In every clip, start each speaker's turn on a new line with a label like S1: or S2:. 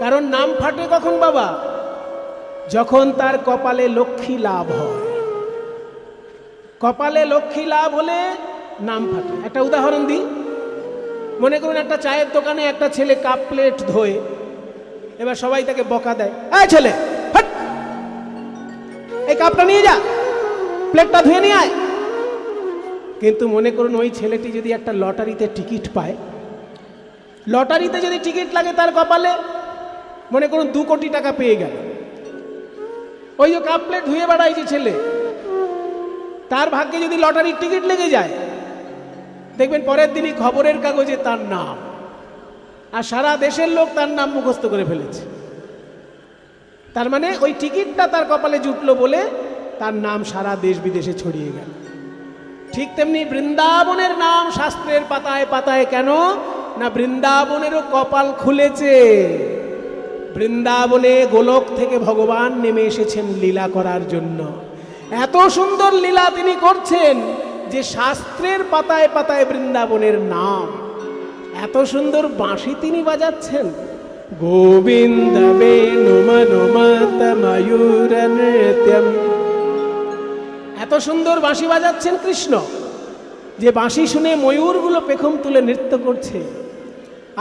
S1: কারণ নাম ফাটে কখন বাবা? যখন তার কপালে লক্ষ্মী লাভ হয়। কপালে লক্ষ্মী লাভ হলে নাম ফাটে। একটা উদাহরণ দিই। মনে করুন একটা চায়ের দোকানে একটা ছেলে কাপ প্লেট ধোয়, এবার সবাই তাকে বকা দেয়, এই ছেলে হাট, এই কাপটা নিয়ে যা, প্লেটটা ধুয়ে নিয়ে আয়। কিন্তু মনে করুন ওই ছেলেটি যদি একটা লটারিতে টিকিট পায়, লটারিতে যদি টিকিট লাগে তার কপালে, মনে করুন 2 কোটি টাকা পেয়ে গেল, ওই যে কাপ প্লেট ধুয়ে বেড়াইছে ছেলে, তার ভাগ্যে যদি লটারির টিকিট লেগে যায়, দেখবেন পরের দিনই খবরের কাগজে তার নাম, আর সারা দেশের লোক তার নাম মুখস্থ করে ফেলেছে। তার মানে ওই টিকিটটা তার কপালে জুটলো বলে তার নাম সারা দেশ বিদেশে ছড়িয়ে গেল। ঠিক তেমনি বৃন্দাবনের নাম শাস্ত্রের পাতায় পাতায় কেন না? বৃন্দাবনেরও কপাল খুলেছে। বৃন্দাবনে গোলক থেকে ভগবান নেমে এসেছেন লীলা করার জন্য। এত সুন্দর লীলা তিনি করছেন যে শাস্ত্রের পাতায় পাতায় বৃন্দাবনের নাম। এত সুন্দর বাঁশি তিনি বাজাচ্ছেন, গোবিন্দ বেণু মনোমত ময়ূর নৃত্যম। এত সুন্দর বাঁশি বাজাচ্ছেন কৃষ্ণ যে বাঁশি শুনে ময়ূরগুলো পেখম তুলে নৃত্য করছে,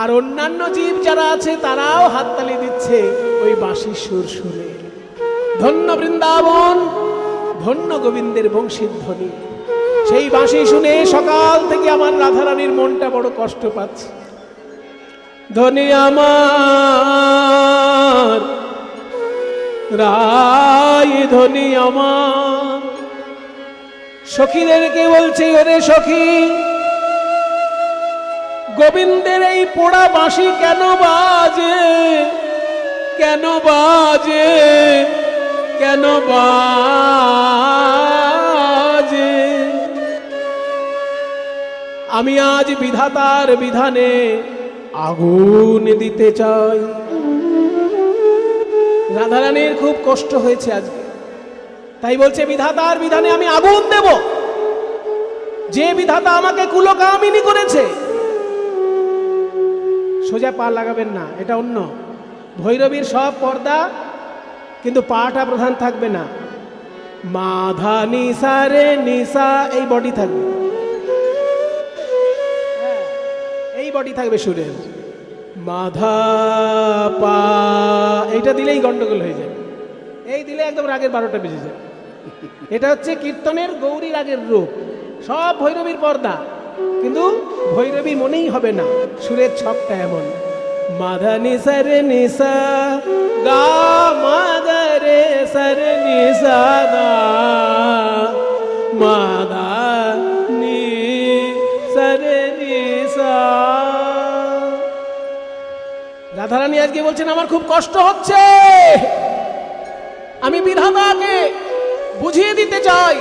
S1: আর অন্যান্য জীব যারা আছে তারাও হাততালি দিচ্ছে ওই বাঁশির সুর শুনে। ধন্য বৃন্দাবন, ধন্য গোবিন্দের বংশীর ধ্বনি। সেই বাঁশি শুনে সকাল থেকে আমার রাধারানীর মনটা বড় কষ্ট পাচ্ছে। ধনী আমার রায়, ধনী আমার। সখীদেরকে বলছে, ওরে সখী, গোবিন্দের এই পোড়া বাঁশি কেন বাজে, কেন বাজে, কেন বাজে? আমি আজ বিধাতার বিধানে আগুন দিতে চাই। রাধারানীর খুব কষ্ট হয়েছে আজকে, তাই বলছে বিধাতার বিধানে আমি আগুন দেব। যে বিধাতা আমাকে কুলকামিনী করেছে, সোজা পা লাগাবেন না, এটা অন্য। ভৈরবীর সব পর্দা, কিন্তু পাটা প্রধান থাকবে না। মাধা নিসা রে নিসা, এই বডি থাকবে, এই বডি থাকবে সুরের। মাধা পা, এইটা দিলেই গন্ডগোল হয়ে যাবে। এই দিলে একদম রাগের 12টা বেজে যায়। এটা হচ্ছে কীর্তনের গৌরী রাগের রূপ। সব ভৈরবীর পর্দা, কিন্তু ভৈরবী মনেই হবে না, সুরের ছকটা এমন। মাধা নিসা রে নিসা, গা মা গা রে সা রে নিসা দা, মাধা নি সা রে নিসা। রাধারানী আজকে বলছেন আমার খুব কষ্ট হচ্ছে, আমি বিধাতাকে বুঝিয়ে দিতে চাই।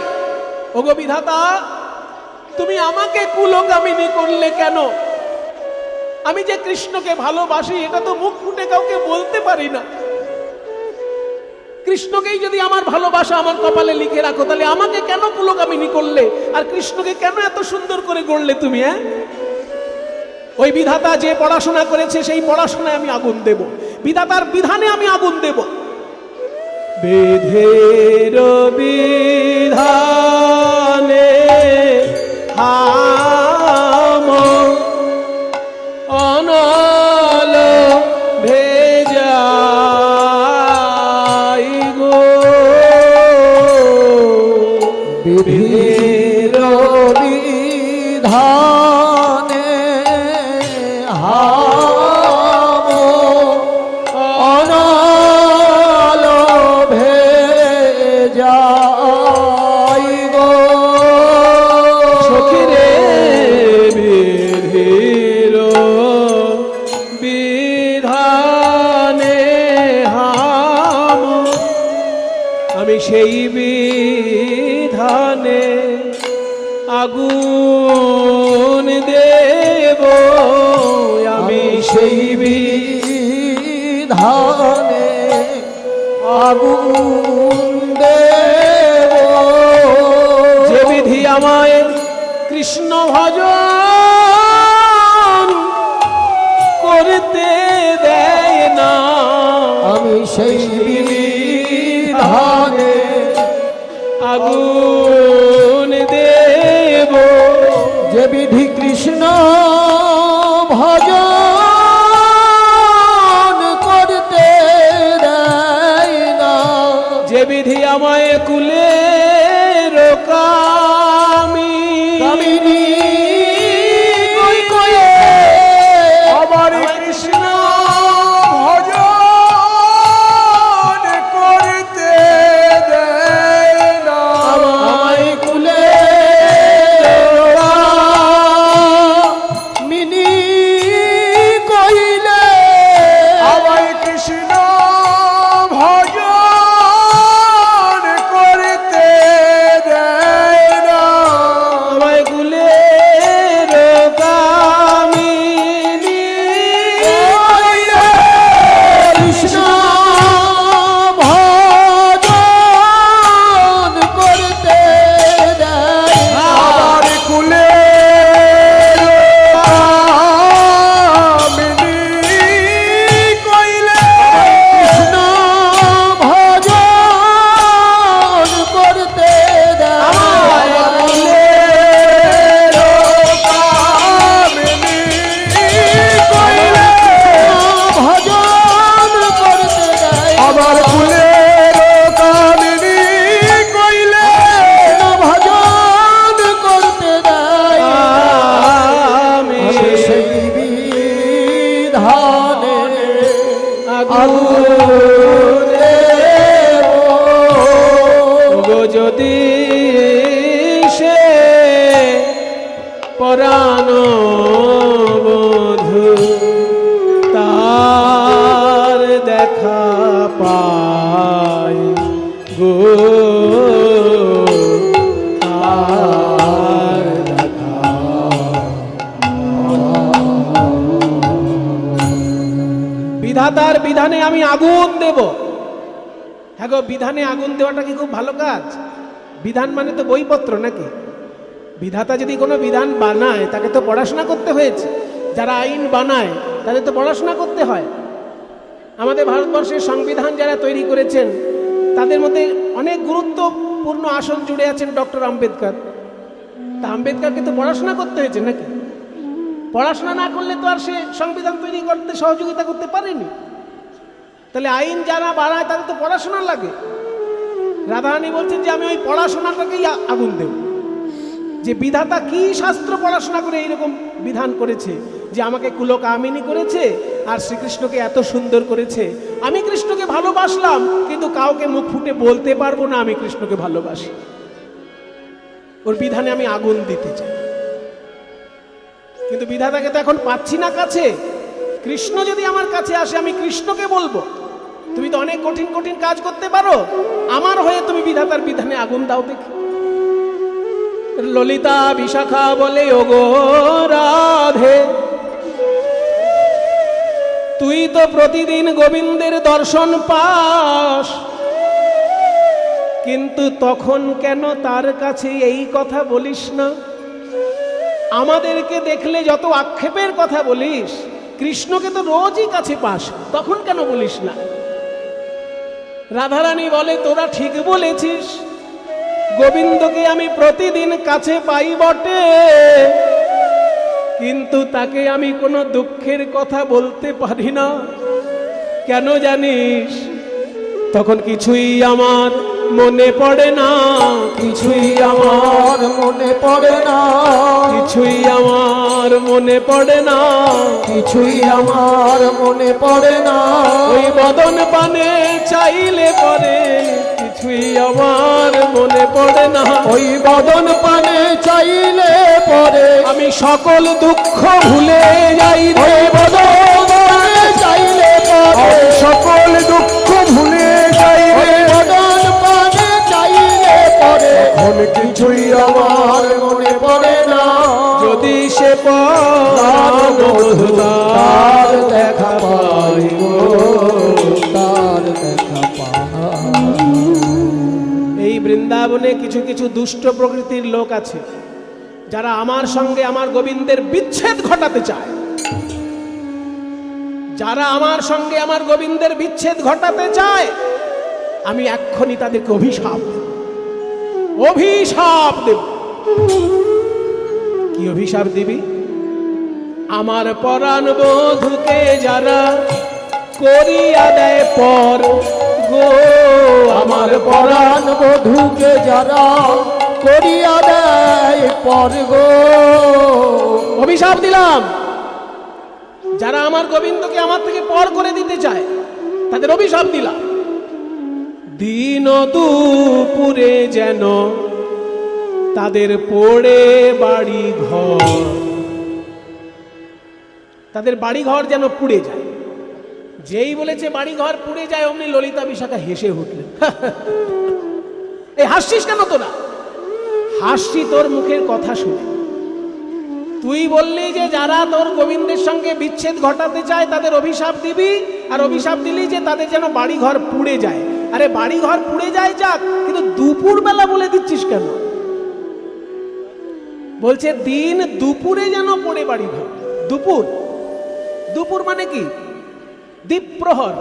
S1: ওগো বিধাতা, তুমি আমাকে কুলকামিনী করলে কেন? আমি যে কৃষ্ণকে ভালোবাসি এটা তো মুখ ফুটে কাউকে বলতে পারি না। কৃষ্ণকেই যদি আমার ভালোবাসা আমার কপালে লিখে রাখো, তাহলে আমাকে কেন কুলকামিনী করলে? আর কৃষ্ণকে কেন এত সুন্দর করে গড়লে তুমি? ওই বিধাতা যে পড়াশোনা করেছে সেই পড়াশোনায় আমি আগুন দেব, বিধাতার বিধানে আমি আগুন দেব। বেধের বিধানে হাম অনল ভেজাই গো,
S2: বিধির বিধানে হাম অনল ভেজাই গো।
S1: সখীরে বিধির বিধানে হাম, আমি সেই বিধানে আগুন দেব, আমি সেই
S2: বিধানে আগুন দেব।
S1: যে বিধি আমায় কৃষ্ণ ভজন করতে দেয় না,
S2: আমি সেই বিধানে
S1: আগুন দেব,
S2: যে বিধি কৃষ্ণ ভজন করতে দেয় না,
S1: যে বিধি আমায় কুলে
S2: কামিনী কই কয়ে
S1: আমার কৃষ্ণ ভজন করতে দেয় না,
S2: আমায় কুলে মিনি কইলে
S1: আমায় কৃষ্ণ ভজন করতে দেয় না, আমায় কুলে কামিনী
S2: কইলে কৃষ্ণ ভজন করতে দেয় না।
S1: আমার কুলে কামিনী কইলে
S2: কৃষ্ণ ভজন করতে দেয়
S1: আমায়
S2: না।
S1: কুলে কামিনী কইলে
S2: ভজন করতে দেয় না।
S1: আমার কুলে কামিনী কইলে
S2: ভজন করতে দেয় না।
S1: আমি
S2: আমি সেই বিধানে
S1: আগুন দেব, গো যদি সে পরাণ বধূ তার দেখা পায় গো, তার দেখা বিধাতার বিধানে আমি আগুন দেব। হ্যাঁ গো, বিধানে আগুন দেওয়াটা কি খুব ভালো কাজ? বিধান মানে তো বইপত্র নাকি? বিধাতা যদি কোনো বিধান বানায় তাকে তো পড়াশোনা করতে হয়েছে। যারা আইন বানায় তাদের তো পড়াশোনা করতে হয়। আমাদের ভারতবর্ষের সংবিধান যারা তৈরি করেছেন তাদের মধ্যে অনেক গুরুত্বপূর্ণ আসন জুড়ে আছেন ডক্টর আম্বেদকর। তা আম্বেদকরকে তো পড়াশোনা করতে হয়েছে নাকি? পড়াশোনা না করলে তো আর সে সংবিধান তৈরি করতে সহযোগিতা করতে পারেনি। তাহলে আইন যারা বাড়ায় তাদের তো পড়াশোনা লাগে। রাধারানী বলছেন যে আমি ওই পড়াশোনাটাকেই আগুন দেব। যে বিধাতা কি শাস্ত্র পড়াশোনা করে এইরকম বিধান করেছে যে আমাকে কুলকামিনী করেছে আর শ্রীকৃষ্ণকে এত সুন্দর করেছে। আমি কৃষ্ণকে ভালোবাসলাম কিন্তু কাউকে মুখ ফুটে বলতে পারবো না আমি কৃষ্ণকে ভালোবাসি। ওর বিধানে আমি আগুন দিতে চাই, কিন্তু বিধাতাকে তো এখন পাচ্ছি না কাছে। কৃষ্ণ যদি আমার কাছে আসে আমি কৃষ্ণকে বলবো তুমি তো অনেক কঠিন কঠিন কাজ করতে পারো, আমার হয়ে তুমি বিধাতার বিধানে আগুন দাও দেখি। ললিতা বিশাখা বলে ওগো রাধে, তুই তো প্রতিদিন গোবিন্দের দর্শন পাস, কিন্তু তখন কেন তার কাছে এই কথা বলিস না? আমাদেরকে দেখলে যত আক্ষেপের কথা বলিস, কৃষ্ণকে তো রোজই কাছে পাস, তখন কেন বলিস না? রাধারানী বলে তোরা ঠিক বলেছিস, গোবিন্দকে আমি প্রতিদিন কাছে পাই বটে, কিন্তু তাকে আমি কোনো দুঃখের কথা বলতে পারি না। কেন জানিস? তখন কিছুই আমার মনে পড়ে না, কিছুই আমার
S2: মনে পড়ে না,
S1: কিছুই আমার মনে পড়ে না,
S2: কিছুই আমার মনে পড়ে না।
S1: ওই বদন পানে চাইলে পরে কিছুই আমার মনে পড়ে না।
S2: ওই বদন পানে চাইলে পরে
S1: আমি সকল দুঃখ ভুলে যাই রে,
S2: ওই বদন পানে চাইলে পরে
S1: সকল দুঃখ ভুলে যাই
S2: ওই
S1: রে।
S2: বদন পানে চাইলে পরে
S1: এখন কিছুই আমার
S2: মনে পড়ে না।
S1: যদি সে
S2: তার দেখা পাই গো, তার দেখা পাই।
S1: এই বৃন্দাবনে কিছু কিছু দুষ্ট প্রকৃতির লোক আছে যারা আমার সঙ্গে আমার গোবিন্দের বিচ্ছেদ ঘটাতে চায়। যারা আমার সঙ্গে আমার গোবিন্দের বিচ্ছেদ ঘটাতে চায়, আমি এক্ষুনি তাদেরকে অভিশাপ দেব, অভিশাপ দেব। কি অভিশাপ দিবি? আমার পরাণ বধূকে যারা করিয়া দেয় পর গো,
S2: আমার পরাণ বধূকে যারা করিয়া দেয় পর গো,
S1: অভিশাপ দিলাম। যারা আমার গোবিন্দকে আমার থেকে পর করে দিতে চায় তাদের অভিশাপ দিলাম। দিন দুপুরে যেন তাদের পড়ে বাড়ি ঘর, তাদের বাড়ি ঘর যেন পুড়ে যায়। যেই বলেছে বাড়ি ঘর পুড়ে যায়, অমনি ললিতা বিশাখা হেসে উঠলেন। এই হাসছিস কেন তোরা? হাসছি তোর মুখের কথা শুনে। তুই বললি যে যারা তোর গোবিন্দের সঙ্গে বিচ্ছেদ ঘটাতে চায় তাদের অভিশাপ দিবি, আর অভিশাপ দিলি যে তাদের যেন বাড়ি ঘর পুড়ে যায়। আরে বাড়ি ঘর পুড়ে যায় যাক, কিন্তু দুপুর বেলা বলে দিচ্ছিস কেন? বলছে দিন দুপুরে যেন পড়ে বাড়ি ঘর। দুপুর, দুপুর মানে কি? দ্বীপ্রহর,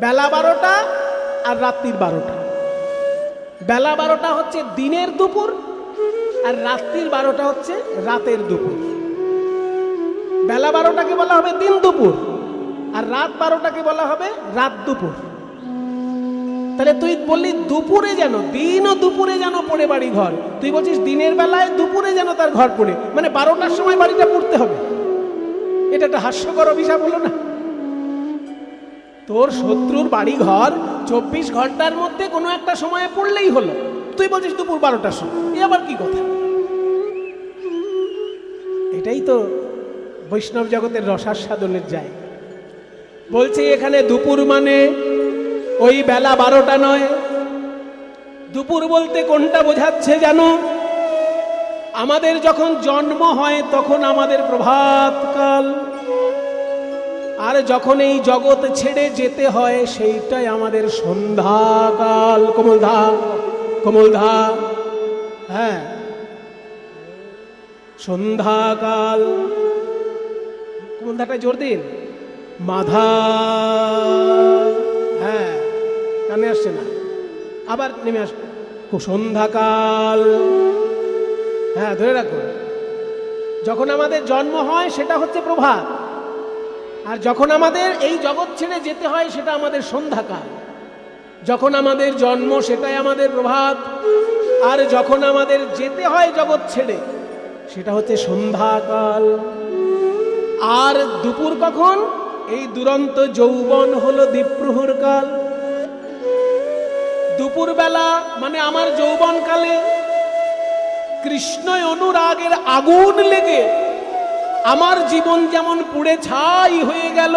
S1: বেলা 12টা আর রাত্রির 12টা। বেলা 12টা হচ্ছে দিনের দুপুর, আর রাত্রির 12টা হচ্ছে রাতের দুপুর। বেলা 12টাকে বলা হবে দিন দুপুর, আর রাত 12টাকে বলা হবে রাত দুপুর। তাহলে তুই বললি দুপুরে যেন, দিন ও দুপুরে যেন পড়ে বাড়ি ঘর, তুই বলছিস দিনের বেলায় দুপুরে যেন তার ঘর পড়ে, মানে 12টার সময় বাড়িটা পড়তে হবে। এটা একটা হাস্যকর অভিশাপ হলো না? তোর শত্রুর বাড়ি ঘর 24 ঘন্টার মধ্যে কোনো একটা সময়ে পড়লেই হলো, তুই বলছিস দুপুর 12টার সময়। এ আবার কি কথা? এটাই তো বৈষ্ণব জগতের রসাস্বাদনের জায়গা। বলছি এখানে দুপুর মানে ওই বেলা 12টা নয়। দুপুর বলতে কোনটা বোঝাচ্ছে জানো? আমাদের যখন জন্ম হয় তখন আমাদের প্রভাতকাল, আর যখন এই জগৎ ছেড়ে যেতে হয় সেইটাই আমাদের সন্ধ্যাকাল। কমলধা, কমলধা, হ্যাঁ, সন্ধ্যাকাল। কমলধাটা জোর দিন। মাধা, হ্যাঁ, কানে আসছে না, আবার নেমে আসবে। সন্ধ্যাকাল, হ্যাঁ, ধরে রাখো। যখন আমাদের জন্ম হয় সেটা হচ্ছে প্রভাত, আর যখন আমাদের এই জগৎ ছেড়ে যেতে হয় সেটা আমাদের সন্ধ্যাকাল। যখন আমাদের জন্ম সেটাই আমাদের প্রভাত, আর যখন আমাদের যেতে হয় জগৎ ছেড়ে সেটা হচ্ছে সন্ধ্যাকাল। আর দুপুর কখন? এই দুরন্ত যৌবন হলো দ্বীপ্রহর কাল। দুপুর বেলা মানে আমার যৌবন কালে কৃষ্ণ অনুরাগের আগুন লেগে আমার জীবন যেমন পুড়ে ছাই হয়ে গেল,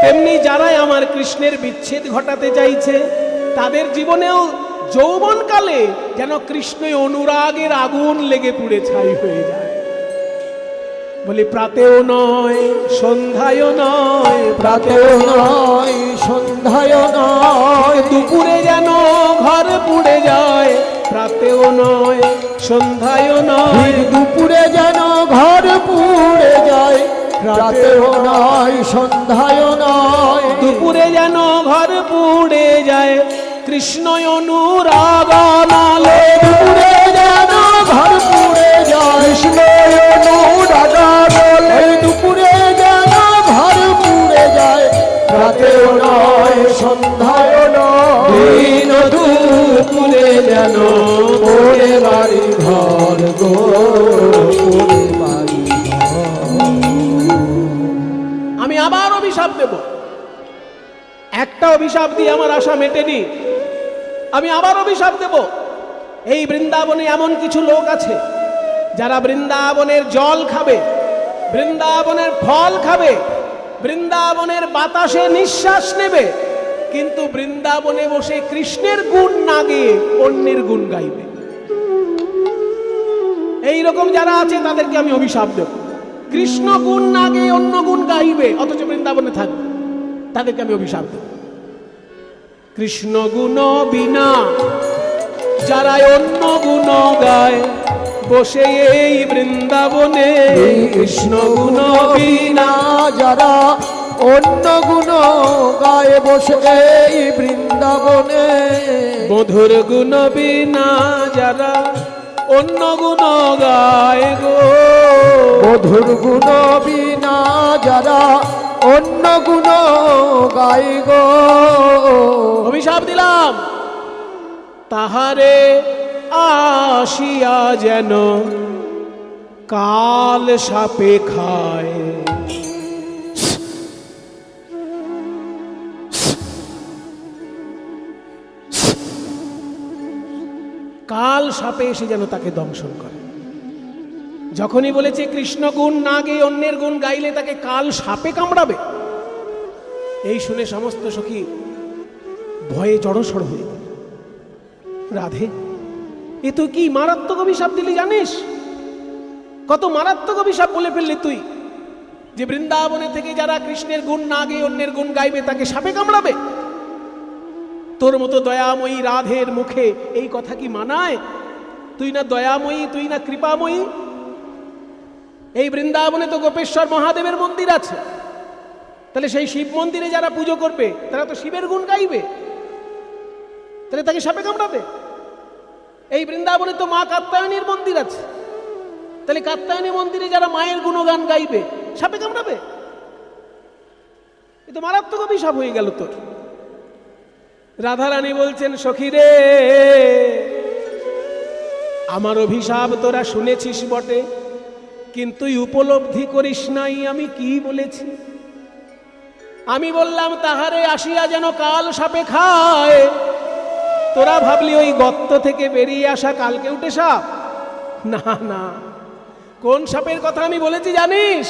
S1: তেমনি যারাই আমার কৃষ্ণের বিচ্ছেদ ঘটাতে চাইছে তাদের জীবনেও যৌবনকালে যেন কৃষ্ণ অনুরাগের আগুন লেগে পুড়ে ছাই হয়ে যায়। বলি প্রাতেও নয়, সন্ধ্যায়ও নয়,
S2: প্রাতেও নয়, সন্ধ্যায় নয়,
S1: দুপুরে যেন ঘর পুড়ে যায়। প্রাতেও নয়, সন্ধ্যায়ও নয়,
S2: দুপুরে যেন ঘর পুড়ে যায়। রাতেও নয়, সন্ধ্যায় নয়,
S1: দুপুরে যেন ঘর পুড়ে যায়। কৃষ্ণ অনুরাগ নালে
S2: দুপুরে যেন ঘর পুড়ে যায়। কৃষ্ণ অনুরাগ বলে দুপুরে যেন ঘর পুড়ে যায়। রাতেও নয়, সন্ধ্যায় নয়,
S1: দিন দুপুরে যেন
S2: পড়ে বাড়ি ঘর গো, পড়ে বাড়ি ঘর।
S1: আমি আবার অভিশাপ দেব। একটা অভিশাপ দিয়ে আমার আশা মেটেনি, আমি আবার অভিশাপ দেব। এই বৃন্দাবনে এমন কিছু লোক আছে যারা বৃন্দাবনের জল খাবে, বৃন্দাবনের ফল খাবে, বৃন্দাবনের বাতাসে নিঃশ্বাস নেবে, কিন্তু বৃন্দাবনে বসে কৃষ্ণের গুণ না গেয়ে অন্যের গুণ গাইবে। এই রকম যারা আছে তাদেরকে আমি অভিশাপ দেব। কৃষ্ণ গুণ না গেয়ে অন্য গুণ গাইবে, অথচ বৃন্দাবনে থাকবে, তাদেরকে আমি অভিশাপ দেব। কৃষ্ণ গুণ বিনা যারা অন্য গুণ গায়, বসে এই বৃন্দাবনে
S2: কৃষ্ণ গুণ বিনা যারা অন্য গুণ গায়ে বসে এই বৃন্দাবনে
S1: মধুর গুণ বিনা যারা অন্য গুণ গায় গো
S2: মধুর গুণ বিনা যারা অন্য গুণ গায় গো
S1: অভিশাপ দিলাম তাহারে আসিয়া যেন কাল সাপে খায় কাল সাপে এসে যেন তাকে দংশন করে। যখনই বলেছে কৃষ্ণ গুণ না গেয়ে অন্যের গুণ গাইলে তাকে কাল সাপে কামড়াবে, এই শুনে সমস্ত সখী ভয়ে জড়সড় হয়ে গেল। রাধে, এ তুই কি মারাত্মক অভিশাপ দিলি জানিস? কত মারাত্মক অভিশাপ বলে ফেললি তুই, যে বৃন্দাবনে থেকে যারা কৃষ্ণের গুণ না গেয়ে অন্যের গুণ গাইবে তাকে সাপে কামড়াবে। তোর মতো দয়াময়ী রাধের মুখে এই কথা কি মানায়? তুই না দয়াময়ী, তুই না কৃপাময়ী। এই বৃন্দাবনে তো গোপেশ্বর মহাদেবের মন্দির আছে, তাহলে সেই শিব মন্দিরে যারা পুজো করবে তারা তো শিবের গুণ গাইবে, তাহলে তাকে সাপে কামড়াবে? এই বৃন্দাবনে তো মা কাত্যায়নীর মন্দির আছে, তাহলে কাত্যায়নী মন্দিরে যারা মায়ের গুণগান গাইবে সাপে কামড়াবে? এ তো মারাত্মক অভিশাপ হয়ে গেল তোর। রাধারানী বলছেন, সখী রে, আমার অভিশাপ তোরা শুনেছিস বটে, কিন্তু উপলব্ধি করিস নাই আমি কি বলেছি। আমি বললাম তাহারে আসিয়া যেন কাল সাপে খায়, তোরা ভাবলি ওই গর্ত থেকে বেরিয়ে আসা কালকে উঠে সাপ। না না, কোন সাপের কথা আমি বলেছি জানিস?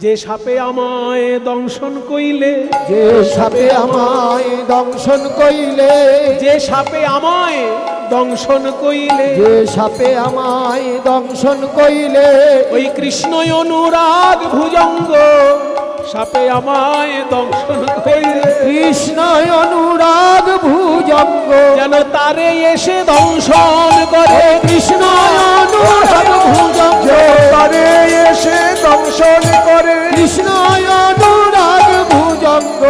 S1: যে সাপে আমায় দংশন কইলে,
S2: যে সাপে আমায় দংশন কইলে,
S1: যে সাপে আমায় দংশন কইলে,
S2: যে সাপে আমায় দংশন কইলে,
S1: ওই কৃষ্ণ অনুরাগ ভুজঙ্গ সাপে আমায় দংশন কইলে,
S2: কৃষ্ণ অনুরাগ ভুজঙ্গ
S1: যেন তারে এসে দংশন করে।
S2: কৃষ্ণ অনুরাগ ভুজঙ্গ
S1: তারে এসে দংশন করে।
S2: কৃষ্ণ অনুরাগ ভুজঙ্গ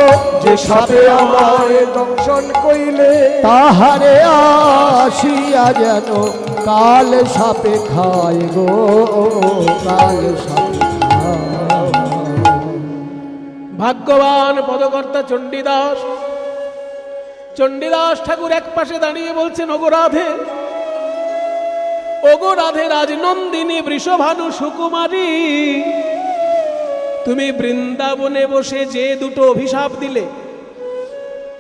S2: যে সাপে আমায় দংশন কইলে, তাহারে আসিয়া যেন কাল সাপে খায় গো, কাল সাপে খায়।
S1: ভাগ্যবান পদকর্তা চণ্ডীদাস, চণ্ডীদাস ঠাকুর এক পাশে দাঁড়িয়ে বলছেন, ওগো রাধে, ওগো রাধে রাজনন্দিনী বৃষভানু সুকুমারী, তুমি বৃন্দাবনে বসে যে দুটো অভিশাপ দিলে,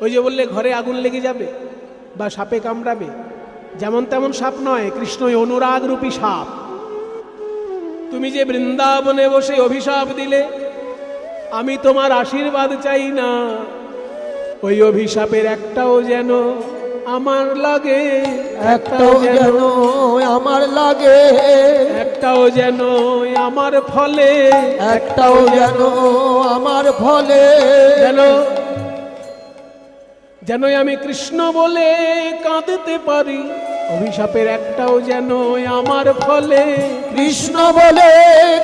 S1: ওই যে বললে ঘরে আগুন লেগে যাবে বা সাপে কামড়াবে, যেমন তেমন সাপ নয়, কৃষ্ণ অনুরাগ রূপী সাপ। তুমি যে বৃন্দাবনে বসে অভিশাপ দিলে, আমি তোমার আশীর্বাদ চাই না, ওই অভিশাপের একটাও যেন আমার লাগে,
S2: একটাও যেন আমার লাগে,
S1: একটাও যেন আমার ফলে,
S2: একটাও যেন আমার ফলে,
S1: যেন যেন আমি কৃষ্ণ বলে কাঁদতে পারি, অভিশাপের একটাও যেন আমার ফলে,
S2: কৃষ্ণ বলে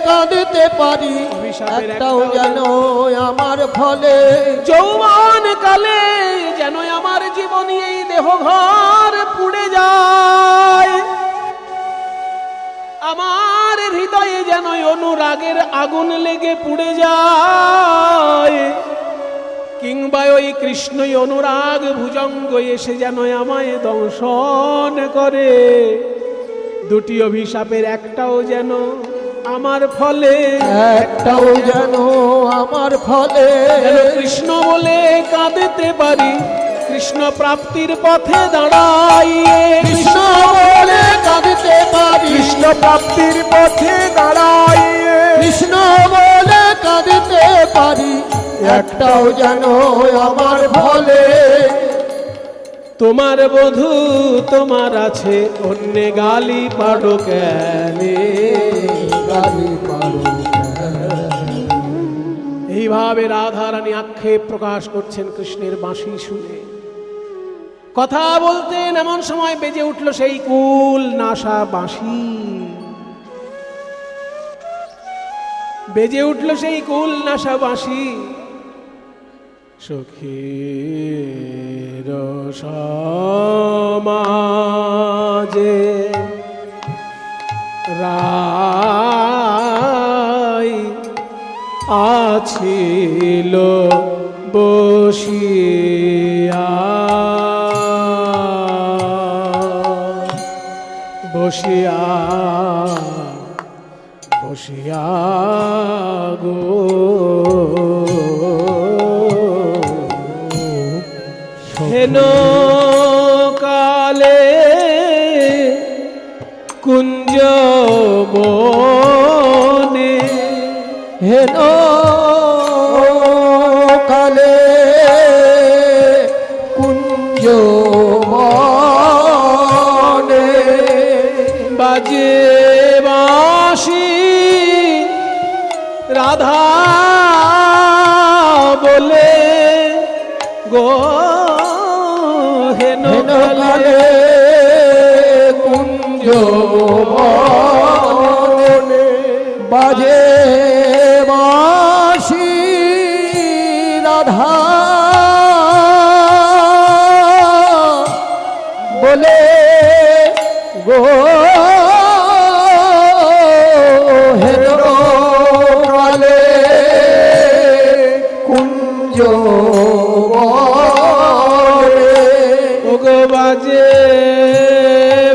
S2: কাঁদতে পারি,
S1: অভিশাপের
S2: একটাও যেন আমার ফলে,
S1: যৌবন কালে যেন আমার জীবনী এই দেহ ঘর পুড়ে যায়, আমার হৃদয়ে যেন অনুরাগের আগুন লেগে পুড়ে যায়, কিংবা ওই কৃষ্ণই অনুরাগ ভুজঙ্গ এসে যেন আমায় দংশন করে। দুটি অভিশাপের একটাও যেন আমার ফলে,
S2: একটাও যেন আমার ফলে,
S1: যেন কৃষ্ণ বলে কাঁদতে পারি, কৃষ্ণ প্রাপ্তির পথে দাঁড়াইয়ে,
S2: কৃষ্ণ বলে কাঁদতে পারি,
S1: কৃষ্ণ প্রাপ্তির পথে দাঁড়াইয়ে,
S2: কৃষ্ণ বলে কাঁদতে পারি, একটাও যেন আমার ফলে।
S1: তোমার বধূ তোমার আছে, অন্যে গালি পাড়ো কেনে,
S2: গালি পারো
S1: এইভাবে রাধারানী আক্ষেপ প্রকাশ করছেন কৃষ্ণের বাঁশি শুনে। কথা বলতেন, এমন সময় বেজে উঠল সেই কুল নাশা বাঁশি। বেজে উঠল সেই কুল নাশা বাঁশি। সখীর সমাজে রাই আছিল বসিয়া, বসিয়া বসিয়া গো হেন কালে কুঞ্জ বনে,
S2: হেন কালে কুঞ্জ বনে
S1: বাজে বাঁশি রাধা বলে গো হেন
S2: হেন কালে কুঞ্জ বনে বাজে বাঁশি রাধা বলে গো হেন কালে কুঞ্জ বনে
S1: ওগো বাজে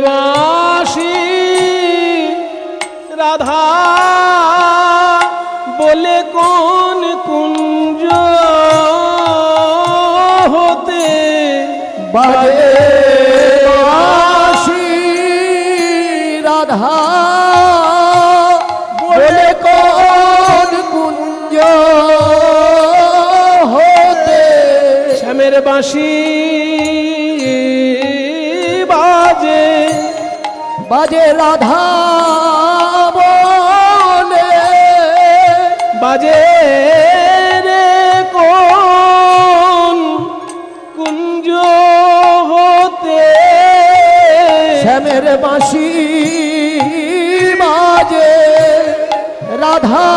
S1: বাঁশি রাধা বলে কোন কুঞ্জ হতে
S2: বাজে বাঁশি রাধা বলে কোন কুঞ্জ হতে
S1: শ্যামের বাঁশি বাজে
S2: বাজে রাধা বলে
S1: বাজে রে কোন কুঞ্জ হতে
S2: শ্যামের বাঁশি বাজে রাধা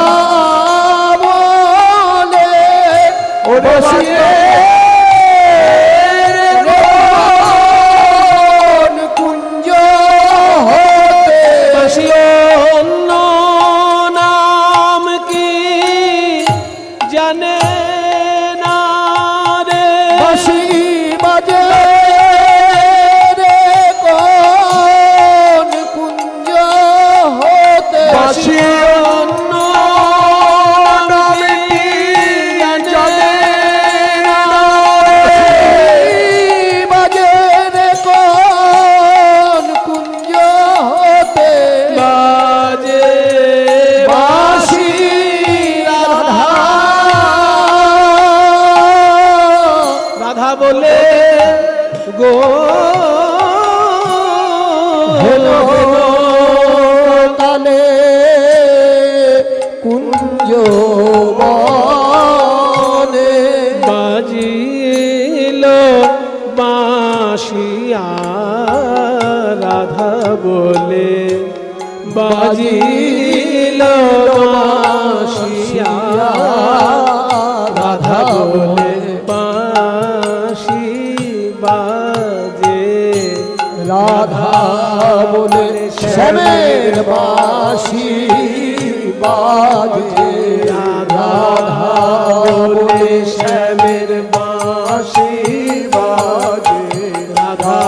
S2: বলে বসিয়ে কুঞ্জ হতে
S1: বাঁশি অন্য নাম কি জানে না রে,
S2: বাঁশি বাজে রে কোন কুঞ্জ হতে
S1: বাঁশি অন্য নাম কি জানে না রে,
S2: বাজে রে কোন কুঞ্জ হতে
S1: বাজে বাঁশি রাধা রাধা বলে গো
S2: হেন কালে কুঞ্জ বনে
S1: বাজিল বাঁশিয়া রাধা বলে বাজিল বাঁশিয়া রাধা বলে বাঁশি বাজে
S2: রাধা বলে শ্যামের বাঁশি বাজে রাধা বলে শ্যামের বাঁশি বাজে রাধা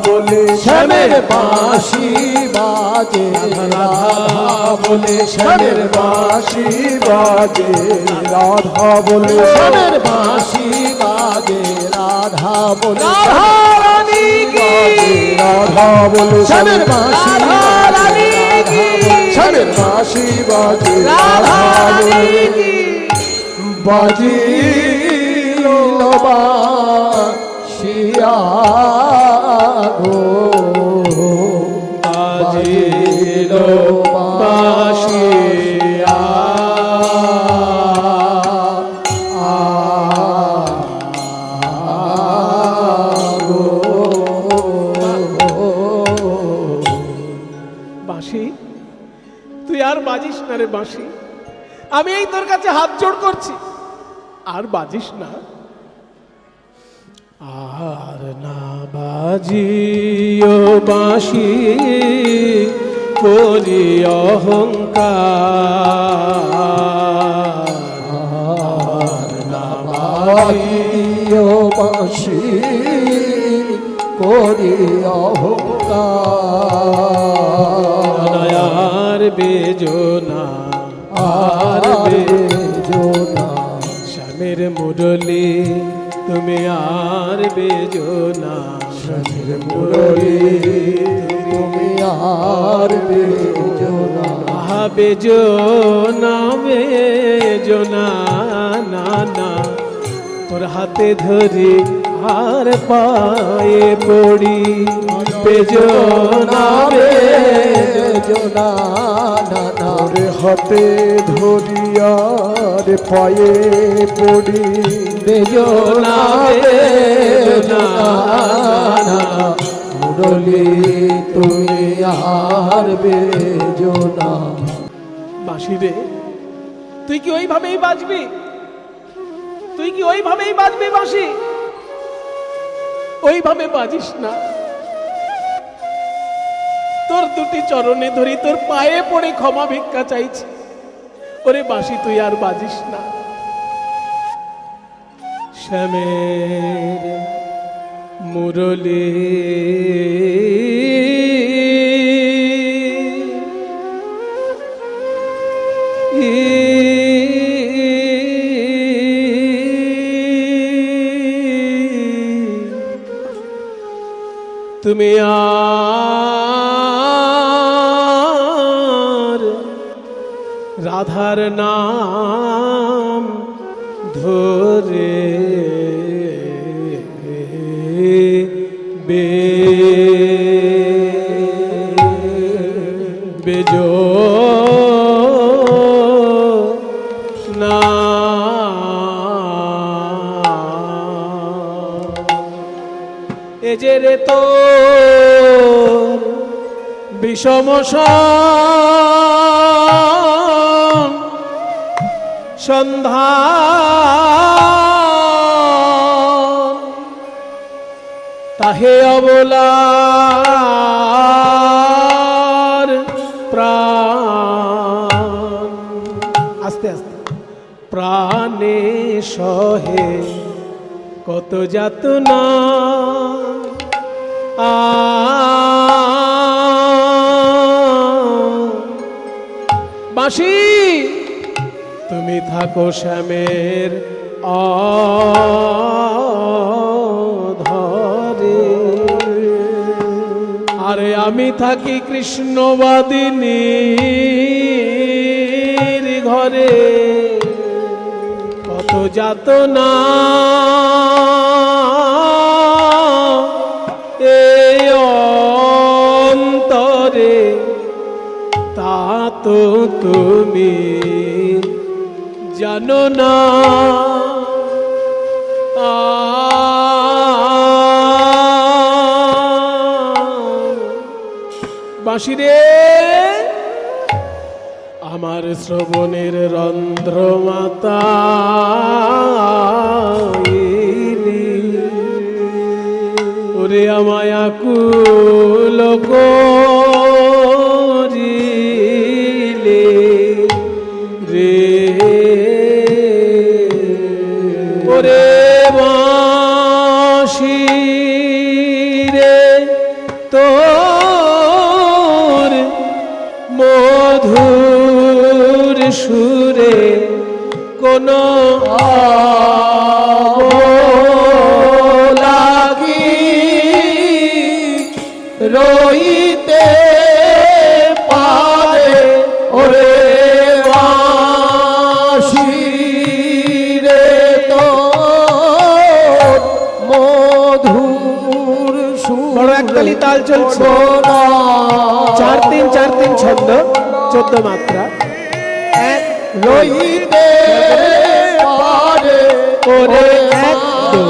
S2: বলে শ্যামের বাঁশি বাজে রাধা বলে শ্যামের বাঁশি বাজে রাধা বলে শ্যামের বাঁশি বাজে রাধা বলে
S1: রাধারানী কি
S2: রাধা বলে শ্যামের বাঁশি
S1: রাধারানী কি
S2: শ্যামের বাঁশি বাজে
S1: রাধারানী কি
S2: বাজিল বাঁশিয়া গো
S1: বাজিল বাঁশিয়া
S2: গো
S1: না রে বাঁশি, আমি এই তোর কাছে হাত জোড় করছি, আর বাজিস না, আর না বাজিও বাঁশি করি অহংকার,
S2: আর না বাজিও বাঁশি করি অহংকার,
S1: আর বেজো না,
S2: আর বেজো না,
S1: শ্যামের মুরলি তুমি আর বেজো না,
S2: শ্যামের মুরলি তুমি আর বেজো না,
S1: আহা বেজো না, বেজো না, না না, তোর হাতে ধরি আর পায়ে পড়ি, বেজো না,
S2: বেজো না, না না,
S3: ওরে হাতে ধরিয়ার পায়ে পড়ি,
S2: বেজো না, বেজো না, না না, মুরলি তুমি আর বেজো না।
S1: বাঁশি রে, তুই কি ওইভাবেই বাজবি? তুই কি ওইভাবেই বাজবি বাঁশি? ওইভাবে বাজিস না, তোর দুটি চরণে ধরি, তোর পায়ে পড়ে ক্ষমা ভিক্ষা চাইছি, ওরে বাঁশি তুই আর বাজিস না। শ্যামের মুরলি তুমি আর রাধার নাম ধরে বেজো না, এ যে রে তোর বিষম সন্ধ্যা তাহে অবলার প্রাণ, আস্তে আস্তে, প্রাণে সহে কত যাতনা, বাঁশি তুমি থাকো শ্যামের অধরে, আরে আমি থাকি কৃষ্ণবাদিনীর ঘরে, কত যাতনা এই অন্তরে, তা তো তুমি জানো না। বাঁশি রে, আমার শ্রবণের রন্ধ্র মাতা, ওরে আমায় আকুল করিলে রে, ওরে বাঁশি রে, তোর মধুর সুরে কোন
S2: লাগি রইতে পারে, ওরে বাঁশি রে তোর মধুর সুর,
S1: বড় একতালি তাল চলছে, 4-3 ছন্দ, 14 মাত্রা, এক
S2: রইতে পারে,
S1: ওরে 1 2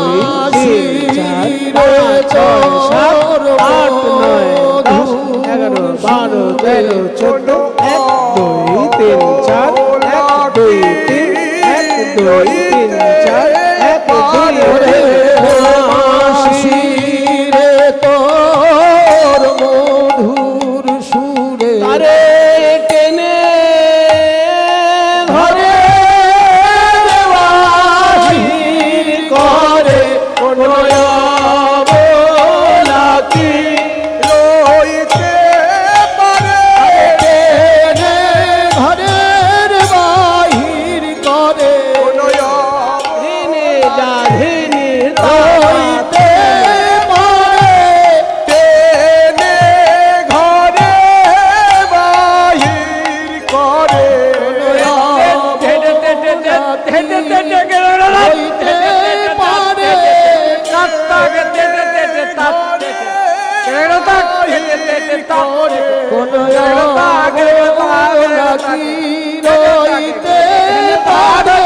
S1: 3 4 5 6 7 8 9 10 11 12 13 14, 1 2 3 দুই তিন চার এক দুই
S2: রে বাঁশি রে তোর মধুর সুরে
S1: আরে টেনে ধরে বাহির করে অবলা কি
S3: রইতে পারে
S2: টেনে ঘরের বাহির করে
S1: ধিনে যা ধিনে
S2: হইতে পারে
S3: টেনে ঘরে বাহির করে
S2: হইতে পারে কোন নাকি রইতে পারে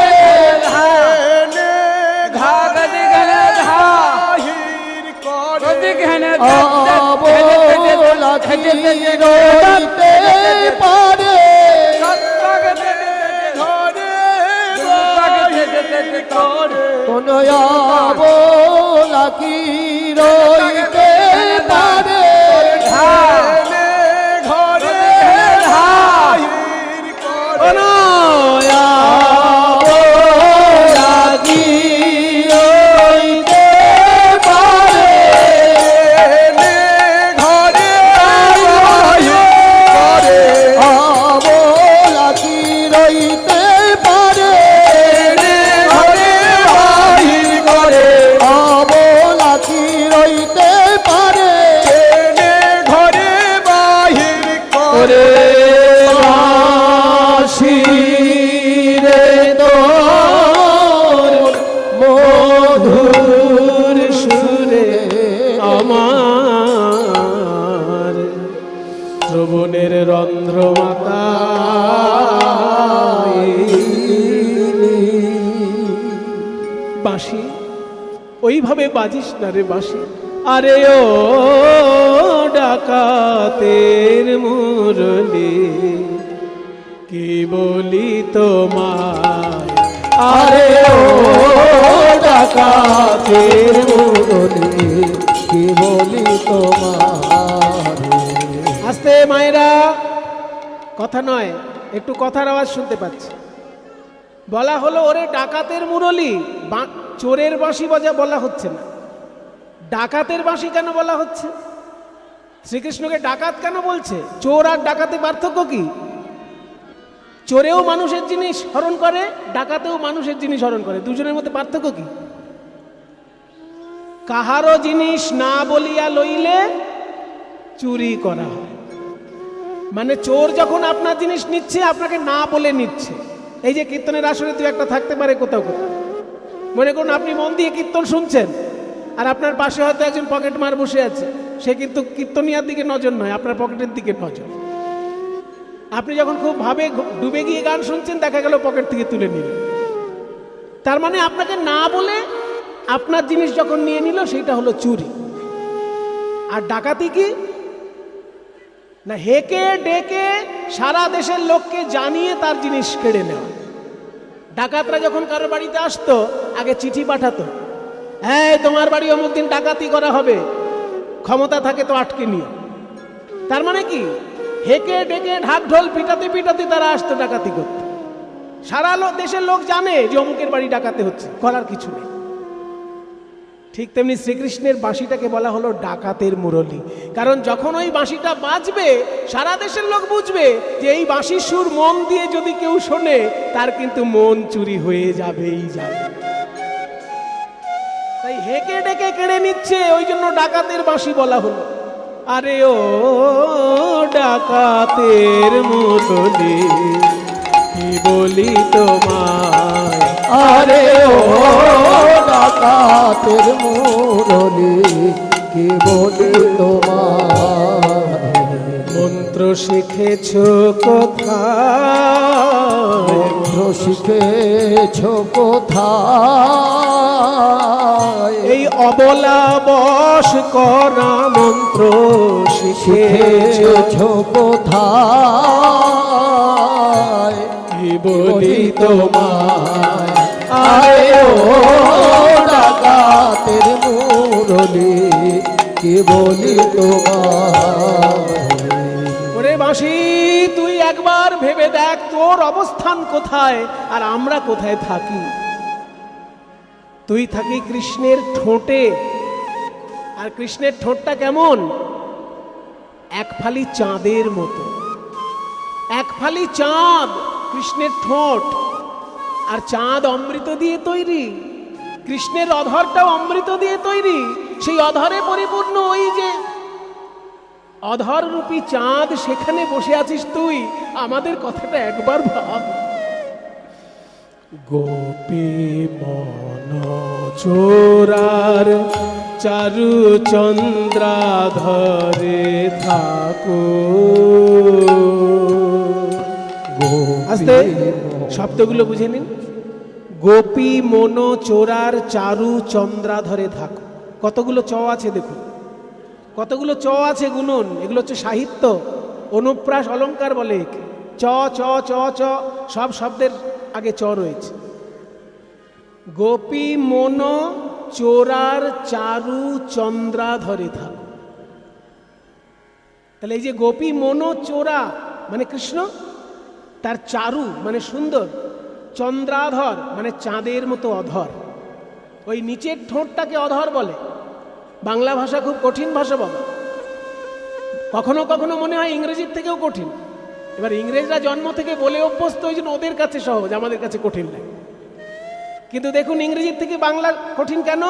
S3: বাহির করে
S2: অবলা কি রইতে পারে কোন অবলা কি রইতে পারে
S3: ঘরে বাহির করে
S2: অবলা কি রইতে পারে
S3: ঘরে বাহির করে
S2: অবলা কি রইতে পারে
S3: ঘরে বাহির করে
S2: অবলা কি রইতে পারে
S3: ঘরে বাহির করে
S2: বাঁশি রে তোর মধুর সুরে
S1: আমার শ্রবণের রন্ধ্র মাতা বাঁশি ওইভাবে বাজিস না রে বাঁশি আরে ও ডাকাতের মুরলি কি বলি তোমায়
S2: আরে ও ডাকাতের মুরলি কি বলি তোমার
S1: আস্তে মায়েরা কথা নয় একটু কথার আওয়াজ শুনতে পাচ্ছি বলা হলো ওরে ডাকাতের মুরলি চোরের বাঁশি বাজা বলা হচ্ছে না ডাকাতের বাঁশি কেন বলা হচ্ছে শ্রীকৃষ্ণকে ডাকাত কেন বলছে চোর আর ডাকাতে পার্থক্য কি চোরেও মানুষের জিনিস হরণ করে ডাকাতেও মানুষের জিনিস হরণ করে দুজনের মধ্যে পার্থক্য কি কাহারও জিনিস না বলিয়া লইলে চুরি করা হয় মানে চোর যখন আপনার জিনিস নিচ্ছে আপনাকে না বলে নিচ্ছে এই যে কীর্তনের আসরে দু একটা থাকতে পারে কোথাও কোথাও মনে করুন আপনি মন দিয়ে কীর্তন শুনছেন আর আপনার পাশে হয়তো একজন পকেট মার বসে আছে সে কিন্তু কীর্তনিয়ার দিকে নজর নয় আপনার পকেটের দিকে নজর আপনি যখন খুব ভাবে ডুবে গিয়ে গান শুনছেন দেখা গেল পকেট থেকে তুলে নিল তার মানে আপনাকে না বলে আপনার জিনিস যখন নিয়ে নিল সেটা হলো চুরি আর ডাকাতি কি না হেকে ডেকে সারা দেশের লোককে জানিয়ে তার জিনিস কেড়ে নেওয়া ডাকাতরা যখন কারো বাড়িতে আসতো আগে চিঠি পাঠাতো হ্যাঁ তোমার বাড়ি অমুক দিন ডাকাতি করা হবে ক্ষমতা থাকে তো আটকে নিও তার মানে কি হেকে ডেকে ঢাক ঢোল পিটাতে পিটাতে তারা আসতো ডাকাতি করতে সারা দেশের লোক জানে যে অমুকের বাড়ি ডাকাতে হচ্ছে করার কিছু নেই ঠিক তেমনি শ্রীকৃষ্ণের বাঁশিটাকে বলা হলো ডাকাতের মুরলি কারণ যখন ওই বাঁশিটা বাজবে সারা দেশের লোক বুঝবে যে এই বাঁশির সুর মন দিয়ে যদি কেউ শোনে তার কিন্তু মন চুরি হয়ে যাবেই যাবে তাই হেকে ডেকে কেড়ে নিচ্ছে ওই জন্য ডাকাতের বাঁশি বলা হলো আরে ও ডাকাতের মুরলি কি বলি তোমায়
S2: আরে ও ডাকাতের মুরলি কি বলি তোমার
S1: মন্ত্র শিখেছ কোথায়
S2: মন্ত্র শিখেছ কোথায়
S1: এই অবলা বশ করা মন্ত্র শিখেছ
S2: শিখেছ কোথায়
S1: কি বলি তোমায়
S2: আরে ও ডাকাতের মুরলি কি বলি তোমার
S1: ওরে বাঁশি, তুই একবার ভেবে দেখ তোর অবস্থান কোথায় আর আমরা কোথায় থাকি। তুই থাকি কৃষ্ণের ঠোঁটে, আর কৃষ্ণের ঠোঁটটা কেমন? এক ফালি চাঁদের মতো, এক ফালি চাঁদ কৃষ্ণের ঠোঁট। আর চাঁদ অমৃত দিয়ে তৈরি, কৃষ্ণের অধরটাও অমৃত দিয়ে তৈরি। সেই অধরে পরিপূর্ণ ওই যে অধর রূপী চাঁদ, সেখানে বসে আছিস তুই। আমাদের কথাটা একবার ভাব। গোপী মন চোরার চারু চন্দ্রাধরে থাকো। আস্তে শব্দগুলো বুঝে নিন। গোপী মন চোরার চারু চন্দ্রাধরে থাকো। কতগুলো চ আছে দেখুন, কতগুলো চ আছে গুনুন। এগুলো হচ্ছে সাহিত্য, অনুপ্রাস অলংকার বলে একে। চ চ চ চ, সব শব্দের আগে চ রয়েছে। গোপী মন চোরার চারু চন্দ্রাধরে থাকো। তাহলে এই যে গোপী মন চোরা মানে কৃষ্ণ, তার চারু মানে সুন্দর, চন্দ্রাধর মানে চাঁদের মতো অধর। ওই নিচের ঠোঁটটাকে অধর বলে। বাংলা ভাষা খুব কঠিন ভাষা বাবা, কখনো কখনো মনে হয় ইংরেজির থেকেও কঠিন। এবার ইংরেজরা জন্ম থেকে বলে অভ্যস্ত, ওই জন্য ওদের কাছে সহজ, আমাদের কাছে কঠিন লাগে। কিন্তু দেখুন ইংরেজির থেকে বাংলা কঠিন কেন?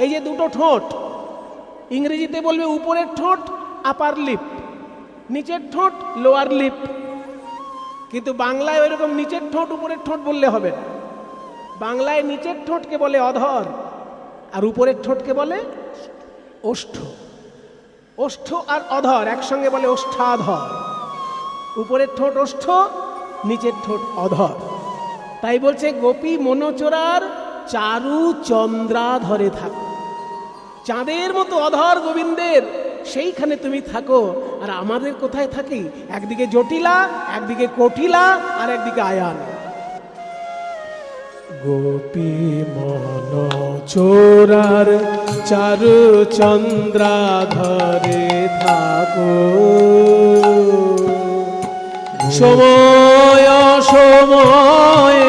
S1: এই যে দুটো ঠোঁট, ইংরেজিতে বলবে উপরের ঠোঁট আপার লিপ, নিচের ঠোঁট লোয়ার লিপ। কিন্তু বাংলায় ওইরকম নিচের ঠোঁট উপরের ঠোঁট বললে হবে না। বাংলায় নিচের ঠোঁটকে বলে অধর, আর উপরের ঠোঁটকে বলে ওষ্ঠ। ওষ্ঠ আর অধর একসঙ্গে বলে ওষ্ঠাধর। উপরের ঠোঁট ওষ্ঠ, নিচের ঠোঁট অধর। তাই বলছে গোপী মনোচরার চারু চন্দ্রাধরে থাকো। চাঁদের মতো অধর গোবিন্দের, সেইখানে তুমি থাকো। আর আমাদের কোথায় থাকি? একদিকে জটিলা, একদিকে কটিলা, আর একদিকে আয়ান। গোপী মন চোরার চারু চন্দ্রাধরে থাকো। সময় সময়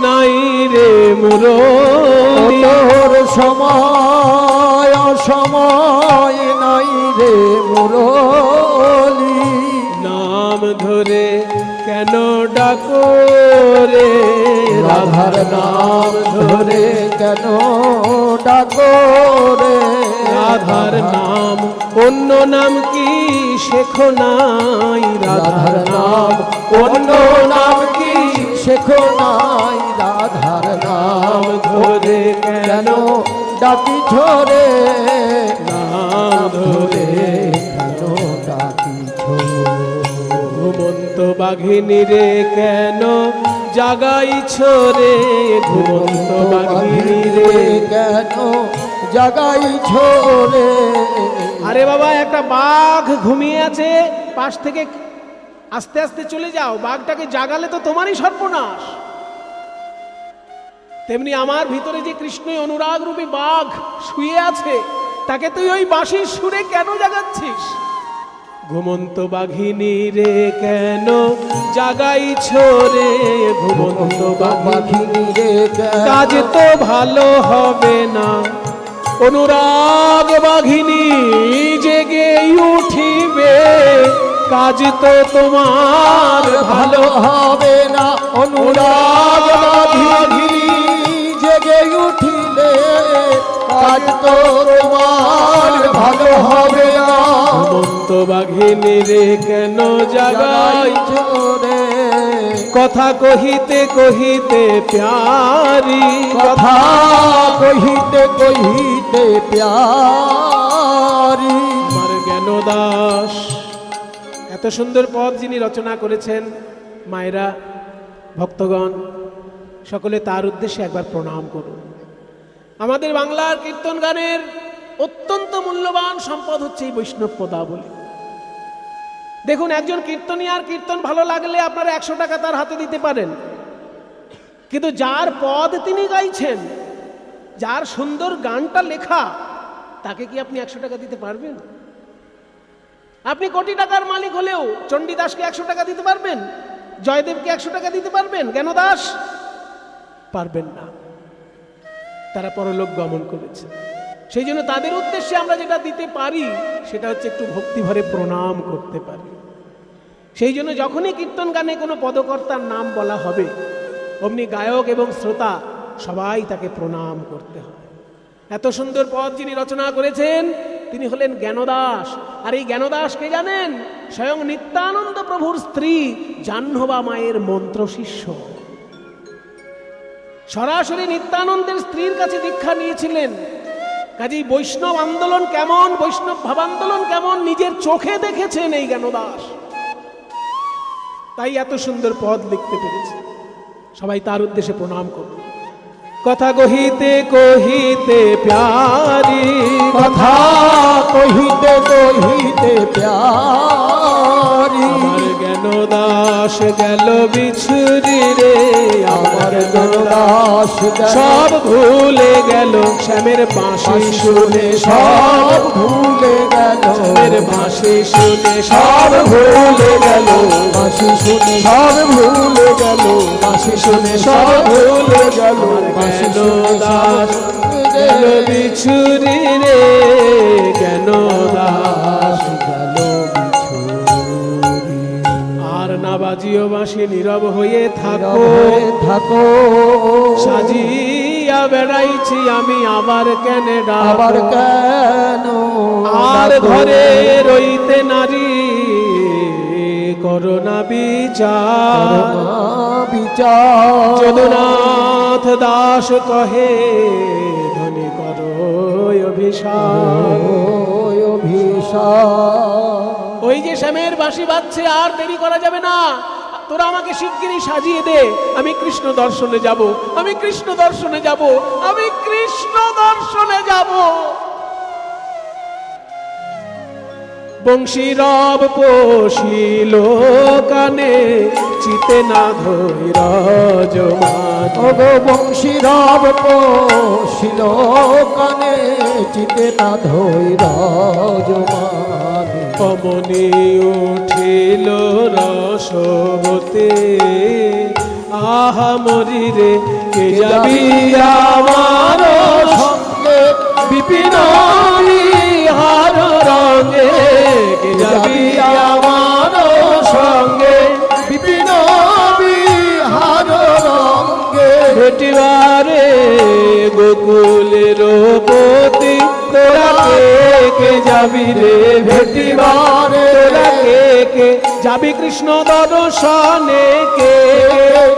S1: নাই রে মুরলি,
S2: তোর সময় সময় নাই রে মুরলি
S1: নাম ধরে কেন ডাকো রে
S2: রাধার নাম ধরে কেন ডাকো রে
S1: রাধার নাম, অন্য নাম কি শেখো নাই?
S2: রাধার নাম অন্য নাম কি শেখো নাই? রাধার নাম ধরে কেন ডাকি ঝরে
S1: নাম ধরে
S2: কেন ডাকি
S1: ঘুমন্ত বাঘিনী রে কেন জাগাইছ রে? ঘুমন্ত বাঘিনী রে
S2: কেন জাগাই ঝরে?
S1: আরে বাবা, একটা বাঘ ঘুমিয়ে আছে, পাশ থেকে আস্তে আস্তে চলে যাও, বাঘটাকে জাগালে তো তোমারই সর্বনাশ। তেমনি আমার ভিতরে যে কৃষ্ণই অনুরাগ রূপী বাঘ শুয়ে আছে, তাকে তুই ওই বাঁশির সুরে কেন জাগাচ্ছিস? ঘুমন্ত বাঘিনী রে কেন জাগাইছ রে? ঘুমন্ত বাঘিনী
S2: রে
S1: কাজ তো ভালো হবে না, অনুরাগ বাঘিনী জেগে উঠিবে, কাজ তো তোমার ভালো
S2: হবে না। অনুরাগ বাঘিনী জেগে উঠিলে কাজ তো তোমার ভালো হবে না।
S1: ঘুমন্ত বাঘিনী রে কেন জাগাই
S2: ঝরে
S1: কথা কহিতে কহিতে প্যারি,
S2: কথা কহিতে কহিতে প্যারি।
S1: আমার জ্ঞানদাস এত সুন্দর পদ যিনি রচনা করেছেন, মায়েরা ভক্তগণ সকলে তার উদ্দেশ্যে একবার প্রণাম করুন। আমাদের বাংলার কীর্তন গানের অত্যন্ত মূল্যবান সম্পদ হচ্ছে এই বৈষ্ণব পদাবলী। দেখুন, একজন কীর্তনিয়ার কীর্তন ভালো লাগলে আপনারা 100 টাকা তার হাতে দিতে পারেন, কিন্তু যার পদ তিনি গাইছেন, যার সুন্দর গানটা লেখা, তাকে কি আপনি 100 টাকা দিতে পারবেন? আপনি কোটি টাকার মালিক হলেও চণ্ডীদাসকে 100 টাকা দিতে পারবেন? জয়দেবকে 100 টাকা দিতে পারবেন? জ্ঞানদাস পারবেন না। তারা পরলোক গমন করেছে। সেই জন্য তাদের উদ্দেশ্যে আমরা যেটা দিতে পারি সেটা হচ্ছে একটু ভক্তি ভরে প্রণাম করতে পারি। সেই জন্য যখনই কীর্তন গানে কোনো পদকর্তার নাম বলা হবে, অমনি গায়ক এবং শ্রোতা সবাই তাকে প্রণাম করতে হয়। এত সুন্দর পদ যিনি রচনা করেছেন তিনি হলেন জ্ঞানদাস। আর এই জ্ঞানদাস কে জানেন? স্বয়ং নিত্যানন্দ প্রভুর স্ত্রী জাহ্নবা মায়ের মন্ত্র শিষ্য। সরাসরি নিত্যানন্দের স্ত্রীর কাছে দীক্ষা নিয়েছিলেন। কাজেই বৈষ্ণব আন্দোলন কেমন, বৈষ্ণব ভাবান্দোলন কেমন নিজের চোখে দেখেছেন এই জ্ঞানদাস, তাই এত সুন্দর পদ লিখতে পেরেছে। সবাই তার উদ্দেশ্যে প্রণাম করুন। কথা কহিতে কহিতে প্যারি,
S2: কথা কহিতে কহিতে প্যারি,
S1: আমার জ্ঞানদাস গেল বিছুরি রে,
S2: আমার জ্ঞানদাস
S1: সব ভুলে গেল শ্যামের বাঁশি শুনে,
S2: সব ভুলে গেল,
S1: শ্যামের বাঁশি শুনে সব ভুলে গেল,
S2: বাঁশি শুনে সব ভুলে গেল, বাঁশি শুনে সব ভুলে গেল, বাঁশি শুনে
S1: জ্ঞানদাস গেল বিছুরি রে, জ্ঞানদাস
S2: গেল বিছুরি।
S1: আর না বাজিও বাঁশি নীরব হয়ে থাকো,
S2: থাকো
S1: সাজিয়া বেড়াইছি আমি আবার কেন
S2: আবার
S1: ডাকো,
S2: কেন
S1: আর
S2: ডাকো?
S1: ঘরে রইতে নারী করোনা বিচার,
S2: বিচার
S1: যদুনাথ দাস কহে ধনী করো অভিশাপ।
S2: অভিশাপ
S1: ওই যে শ্যামের বাঁশি বাজছে, আর দেরি করা যাবে না। তোরা আমাকে শিগগিরই সাজিয়ে দে, আমি কৃষ্ণ দর্শনে যাব, আমি কৃষ্ণ দর্শনে যাব, আমি কৃষ্ণ দর্শনে যাব। বংশী রব পোষিল কানে, চিতে না ধৈর্য মান,
S2: ওগো বংশী রব পোষিল কানে, চিতে না ধৈর্য মানে।
S1: অমনি উঠিল রসবতে, আহা মরি রে কে যাবি আমার
S2: সঙ্গে
S1: বিপিন হার রঙে, কে যাবি আমার সঙ্গে
S2: বিপিন বিহার রঙ্গে।
S1: ভেটিবারে গোকুলের পতি, তোরা কে যাবি রে ভেটিবারে, তোরা কে যাবি কৃষ্ণ দর্শনে, কে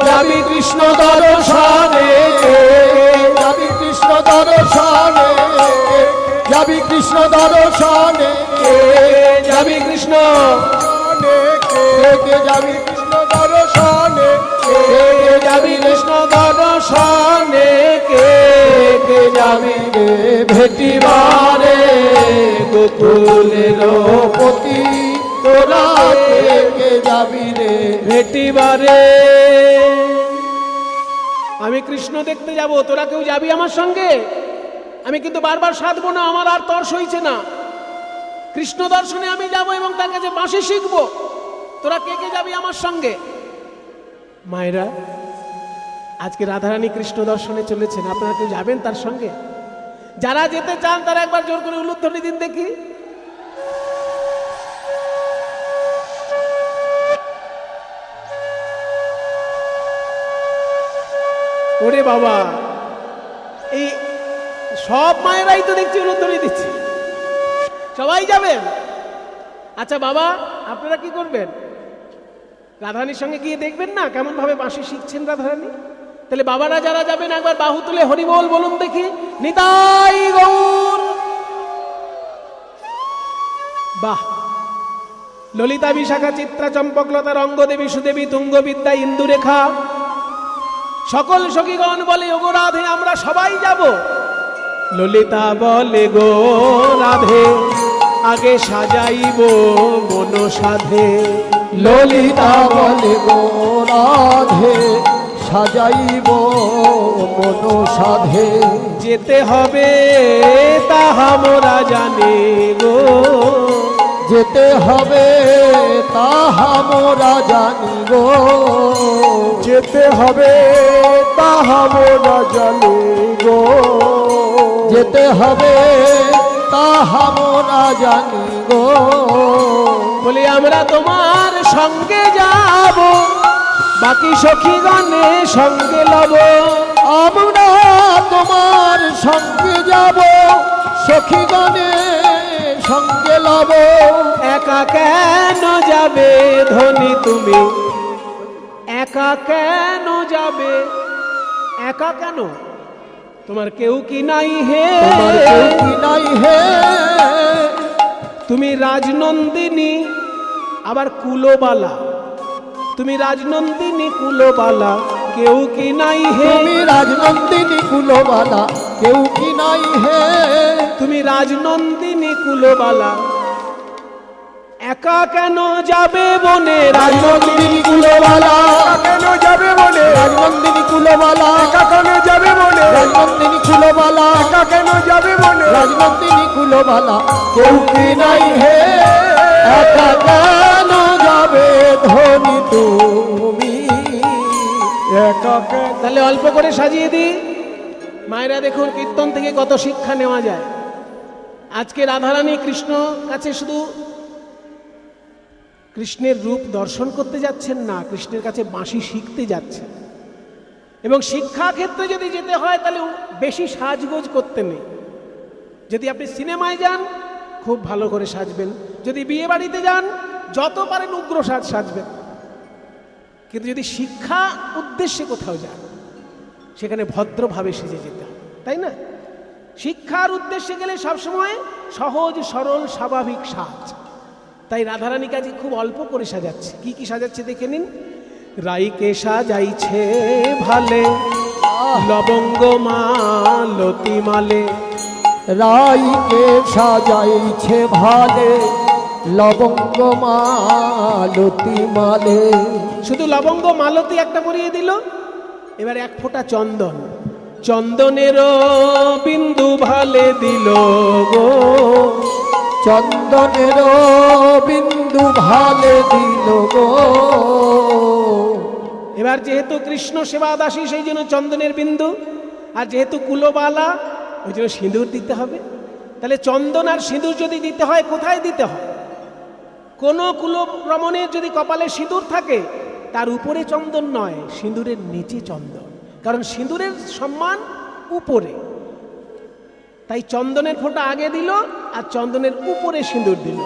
S1: যাবি কৃষ্ণ দর্শনে, কে
S2: যাবি কৃষ্ণ দর্শনে, যাবি কৃষ্ণ দর্শনে,
S1: যাবি কৃষ্ণ
S2: কে যাবি কৃষ্ণ দর্শনে,
S1: যাবি কৃষ্ণ দর্শনে, কে যাবি
S2: রে
S1: ভেটিবারে গোকুলের
S2: পতি, তোরা কে যাবি রে
S1: ভেটিবারে। আমি কৃষ্ণ দেখতে যাব, তোরা কেউ যাবি আমার সঙ্গে? আমি কিন্তু বারবার সাধবো না, আমার আর তর সইছে না। কৃষ্ণ দর্শনে আমি যাব এবং তার কাছে বাঁশি শিখবো। তোরা কে কে যাবি আমার সঙ্গে? মায়েরা, আজকে রাধারানী কৃষ্ণ দর্শনে চলেছেন, আপনারা কেউ যাবেন তার সঙ্গে? যারা যেতে চান তারা একবার জোর করে উলুধ্বনি দিন দেখি। ওরে বাবা, এই সব মায়েরাই তো দেখছি উলুধ্বনি দিচ্ছে। সবাই যাবেন? আচ্ছা বাবা, আপনারা কি করবেন? রাধারানীর সঙ্গে গিয়ে দেখবেন না কেমন ভাবে বাঁশি শিখছেন রাধারানী। তাহলে বাবারা যারা যাবেন একবার বাহু তুলে হরিবোল বলুন দেখি। নিতাই গৌর। বাহ! ললিতা, বিশাখা, চিত্রা, চম্পকলতা, রঙ্গদেবী, সুদেবী, তুঙ্গবিদ্যা, ইন্দুরেখা, সকল সখীগণ বলে ওগো রাধে আমরা সবাই যাব। ললিতা বলে গো রাধে আগে সাজাইব মন সাধে।
S2: ললিতা বলে গো রাধে সাজাইব মন সাধে।
S1: যেতে হবে তাহা মোরা জানি গো,
S2: যেতে হবে তাহা মোরা জানি গো,
S3: যেতে হবে তাহা মোরা জানি গো,
S2: যেতে হবে তাহা মোরা জানি গো।
S1: বলি আমরা তোমার সঙ্গে যাব, বাকি সখীগণে সঙ্গে লব।
S2: আমরা তোমার সঙ্গে যাব, সখীগণে সঙ্গে লব।
S1: একা কেন যাবে ধনী তুমি, একা কেন যাবে, একা কেন? তোমার কেউ কি নাই হে,
S2: তোমার কেউ কি নাই হে,
S1: তুমি রাজনন্দিনী আবার কুলবালা, তুমি রাজনন্দিনী কুলবালা, কেউ কি নাই হে।
S2: তুমি রাজনন্দিনী কুলবালা, কেউ কি নাই হে।
S1: তুমি রাজনন্দিনী কুলবালা, একা কেন যাবে বনে
S2: রাজনন্দিনী কুলবালা,
S3: কেন যাবে মনে,
S2: রাজনন্দিনী কুলবালা,
S3: একা কেন যাবে মনে,
S2: রাজনন্দিনী কুলবালা,
S3: একা কেন যাবে মনে,
S2: রাজনন্দিনী কুলবালা, কেউ কি নাই হে। একা কেন যাবে ধনী তুমি,
S3: একা কেন।
S1: তাহলে অল্প করে সাজিয়ে দিই। মায়েরা দেখুন কীর্তন থেকে কত শিক্ষা নেওয়া যায়। আজকে রাধারানী কৃষ্ণ কাছে শুধু কৃষ্ণের রূপ দর্শন করতে যাচ্ছেন না, কৃষ্ণের কাছে বাঁশি শিখতে যাচ্ছেন। এবং শিক্ষা ক্ষেত্রে যদি যেতে হয় তাহলে বেশি সাজগোজ করতে নেই। যদি আপনি সিনেমায় যান খুব ভালো করে সাজবেন, যদি বিয়ে বাড়িতে যান যত পারেন উগ্র সাজবেন। কিন্তু যদি শিক্ষা উদ্দেশ্যে কোথাও যান সেখানে ভদ্রভাবে সেজে যেতে হবে, তাই না? শিক্ষার উদ্দেশ্যে গেলে সবসময় সহজ সরল স্বাভাবিক সাজ। তাই রাধারানী কাজে খুব অল্প করে সাজাচ্ছে। কি কি সাজাচ্ছে দেখে নিন। রাইকে সাজাইছে ভালে, লবঙ্গ মালতি মালে,
S2: রাইকে সাজাইছে ভালে, লবঙ্গ মালতি মালে।
S1: শুধু লবঙ্গ মালতি একটা পরিয়ে দিল, এবার এক ফোঁটা চন্দন, চন্দনেরও বিন্দু ভালে দিল গো,
S2: চন্দনের বিন্দু ভালে দিল গো।
S1: এবার যেহেতু কৃষ্ণ সেবা দাসী সেই জন্য চন্দনের বিন্দু, আর যেহেতু কুলবালা ওই জন্য সিঁদুর দিতে হবে। তাহলে চন্দন আর সিঁদুর যদি দিতে হয় কোথায় দিতে হয়? কোনো কুলরমণের যদি কপালে সিঁদুর থাকে তার উপরে চন্দন নয়, সিঁদুরের নিচে চন্দন, কারণ সিঁদুরের সম্মান উপরে। তাই চন্দনের ফোঁটা আগে দিল আর চন্দনের উপরে সিঁদুর দিল।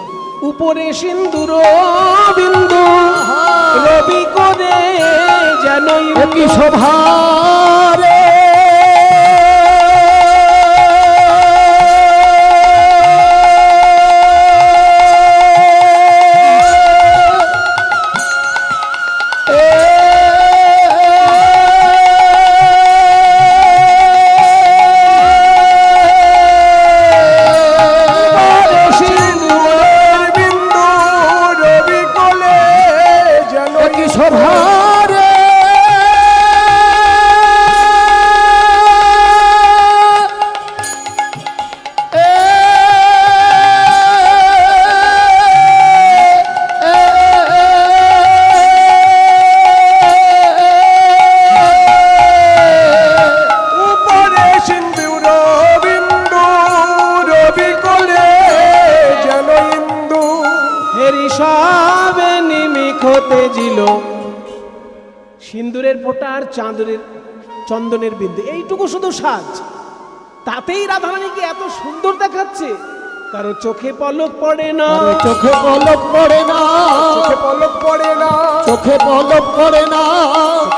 S1: উপরে সিঁদুর বিন্দু রবি করে যেন
S2: কি শোভা রে,
S1: সিন্দুরের ফোঁটা আর চন্দনের বিন্দু, এইটুকু শুধু সাজ, তাতেই রাধারানীকে এত সুন্দর দেখাচ্ছে। কারো চোখে পলক পড়ে না,
S2: চোখে পলক পড়ে না,
S3: চোখে পলক পড়ে না,
S2: চোখে পলক পড়ে না,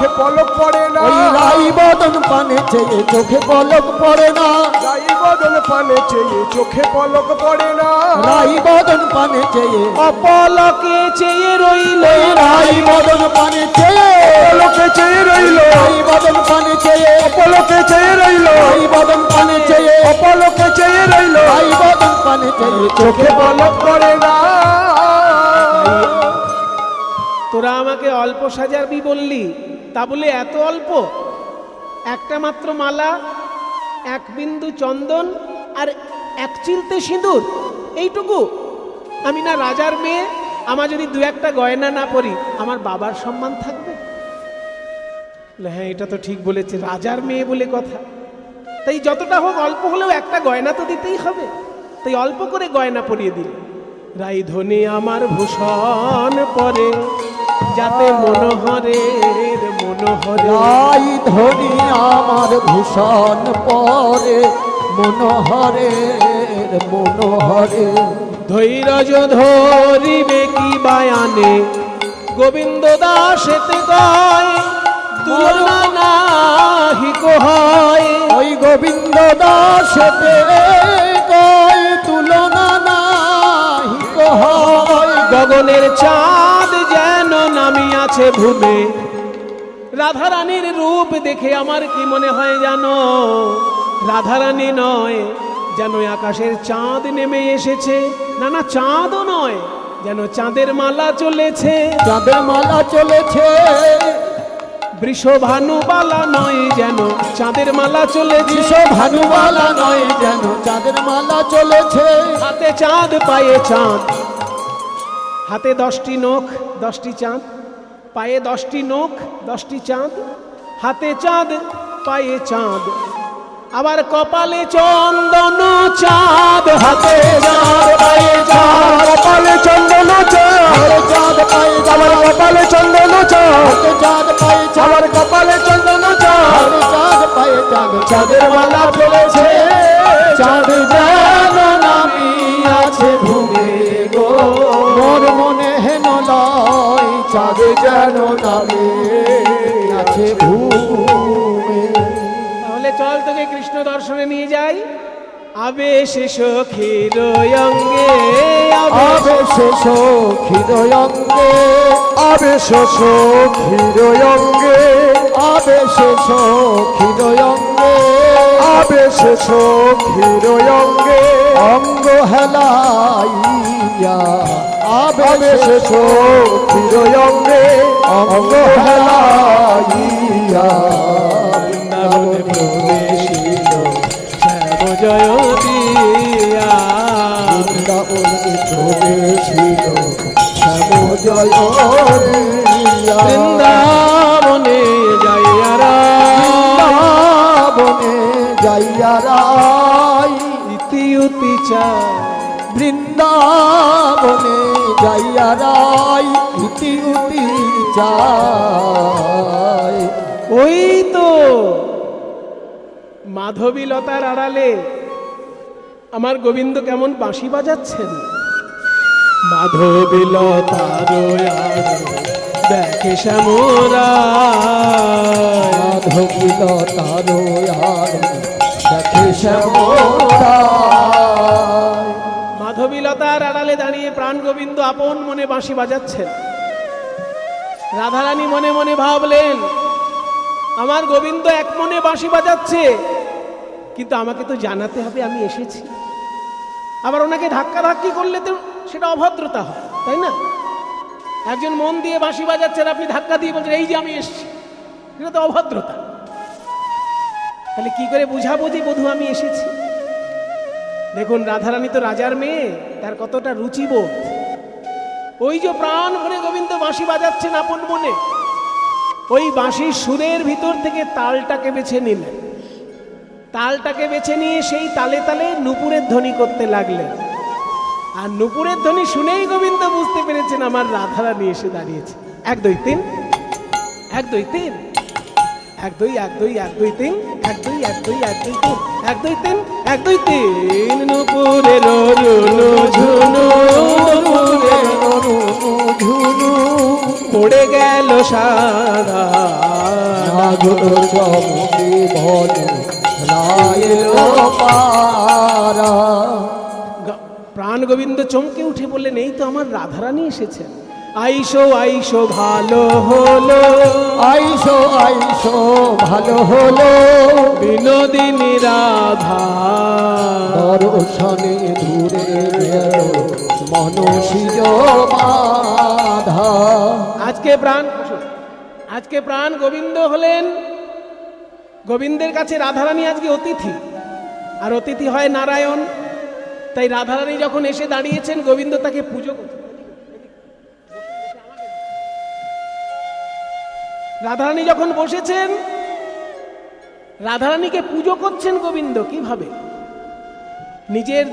S3: চোখে পলক পড়ে না।
S2: ওই রাই বদন পানে চেয়ে চোখে পলক পড়ে না,
S3: রাই বদন পানে চেয়ে চোখে পলক পড়ে না,
S2: রাই বদন পানে চেয়ে
S1: অপলকে চেয়ে রইল,
S2: রাই বদন পানে চেয়ে
S3: অপলকে চেয়ে রইল,
S2: রাই বদন পানে চেয়ে
S3: অপলকে চেয়ে রইল,
S2: রাই বদন পানে চেয়ে
S3: অপলকে চেয়ে রইল,
S2: রাই বদন পানে চেয়ে
S3: চোখে পলক পড়ে না।
S1: তোরা আমাকে অল্প সাজাবি বললি, তা বলে এত অল্প? একটা মাত্র মালা, এক বিন্দু চন্দন আর এক চিলতে সিঁদুর, এইটুকু? আমি না রাজার মেয়ে, আমার যদি দু একটা গয়না না পরি আমার বাবার সম্মান থাকবে? হ্যাঁ, এটা তো ঠিক বলেছে, রাজার মেয়ে বলে কথা। তাই যতটা হোক অল্প হলেও একটা গয়না তো দিতেই হবে। তাই অল্প করে গয়না পরিয়ে দিল। রাইধনে আমার ভূষণ পরে, যাতে মনোহরের মনোহরে।
S2: রাইধনি আমার ভূষণ পরে, মনোহরের মনোহরে।
S1: ধৈর্য ধরিবে কি বায়ানে, গোবিন্দ দাসেতে গায়, তুলনা নাহি কো হয়।
S2: ওই গোবিন্দ দাসেতে গায়, তুলনা নাহি কো হয়।
S1: গগনের চাঁদ যেন নামিয়াছে ভূমে, রাধারানীর রূপ দেখে আমার কি মনে হয় জানো? রাধারানী নয়, যেন আকাশের চাঁদ নেমে এসেছে। না না, চাঁদও নয়, যেন চাঁদের মালা চলেছে।
S2: চাঁদের মালা চলেছে।
S1: বৃষভানুবালা নয়, যেন চাঁদের মালা চলেছে।
S2: ভানুবালা নয়, যেন চাঁদের মালা চলেছে।
S1: হাতে চাঁদ পায়ে চাঁদ, হাতে 10টি নখ 10টি চাঁদ, পায়ে 10টি নখ 10টি চাঁদ। হাতে চাঁদ পায়ে চাঁদ, আবার কপালে চন্দন চাঁদ। হাতে চাঁদ পায়ে চাঁদ,
S3: কপালে চন্দন চাঁদ,
S2: চাঁদ পায়ে
S3: আমার কপালে চন্দন চাঁদ,
S2: চাঁদ পায়ে
S3: আমার কপালে চন্দন চাঁদ।
S2: চাঁদ পায়ে চাঁদ।
S3: চাঁদের মালা চলেছে,
S2: চাঁদ যেন নামিয়াছে ভূমে গো, মোর মনে হেন লয়। চাঁদ যেন নামিয়াছে ভূমে।
S1: তাহলে চল তোকে কৃষ্ণ দর্শনে নিয়ে যাই। আবেশ সখীর অঙ্গে,
S2: আবেশ সখীর অঙ্গে,
S3: আবেশ সখীর অঙ্গে,
S2: আবেশ সখীর অঙ্গে,
S3: আবেশ সখীর অঙ্গে,
S2: অঙ্গ হেলাইয়া।
S3: আবেশ সখীর অঙ্গে, অঙ্গ হেলাইয়া।
S1: বৃন্দাবনে প্রবেশিল শ্যাম জয় দিয়া।
S2: বৃন্দাবনে প্রবেশিল শ্যাম জয় দিয়া।
S1: বৃন্দাবনে যাইয়ারা,
S2: বৃন্দাবনে যাইয়া রাই।
S1: ইতি উতি চায়,
S2: বৃন্দাবনে যাইয়া রাই। ইতি উতি চাই।
S1: ওই তো মাধবীলতার আড়ালে আমার গোবিন্দ কেমন বাঁশি বাজাচ্ছেন। মাধবীলতার আড়ালে দেখে শ্যামরা,
S2: মাধবীলতার আড়ালে দেখে শ্যামরা।
S1: মাধবীলতার আড়ালে দাঁড়িয়ে প্রাণ গোবিন্দ আপন মনে বাঁশি বাজাচ্ছেন। রাধারানী মনে মনে ভাবলেন, আমার গোবিন্দ এক মনে বাঁশি বাজাচ্ছে, কিন্তু আমাকে তো জানাতে হবে আমি এসেছি। আবার ওনাকে ধাক্কা ধাক্কি করলে তো সেটা অভদ্রতা হয়, তাই না? একজন মন দিয়ে বাঁশি বাজাচ্ছেন, আপনি ধাক্কা দিয়ে বলছেন এই যে আমি এসেছি, সেটা তো অভদ্রতা। তাহলে কি করে বুঝাবো যে বধূ আমি এসেছি? দেখুন, রাধারানী তো রাজার মেয়ে, তার কতটা রুচিবোধ। ওই যে প্রাণ ভরে গোবিন্দ বাঁশি বাজাচ্ছেন আপন মনে, ওই বাঁশির সুরের ভিতর থেকে তালটাকে বেছে নিলেন। তালটাকে বেছে নিয়ে সেই তালে তালে নূপুরের ধ্বনি করতে লাগলেন। আর নূপুরের ধ্বনি শুনেই গোবিন্দ বুঝতে পেরেছেন আমার রাধারানী এসে দাঁড়িয়েছে। 1 2 3, 1 2 3, 1 2 1 2 1 2 3, 1 2 1 2 1 2 3, 1 2 3, 1 2 3। নূপুরের রুনু ঝুনু, নূপুরের
S2: ঝুনু
S1: পড়ে গেল সারা।
S2: ঝুনুর চমকে বলে রায়ের পারা।
S1: প্রাণ গোবিন্দ চমকে উঠে বললেন, এই তো আমার রাধারানী এসেছেন। আইসো আইসো ভালো হলো,
S2: আইসো আইসো ভালো হলো,
S1: বিনোদিনী রাধা।
S2: দর্শনে দূরে গেল মনসিজ বাধা।
S1: আজকে প্রাণ আজকে প্রাণ গোবিন্দ হলেন, গোবিন্দের কাছে রাধারানী আজকে অতিথি, আর অতিথি হয় নারায়ণ। তাই রাধারানী যখন এসে দাঁড়িয়েছেন, গোবিন্দ তাকে পুজো করছেন। রাধারানী যখন বসেছেন, রাধারানীকে পুজো করছেন গোবিন্দ। কিভাবে? নিজের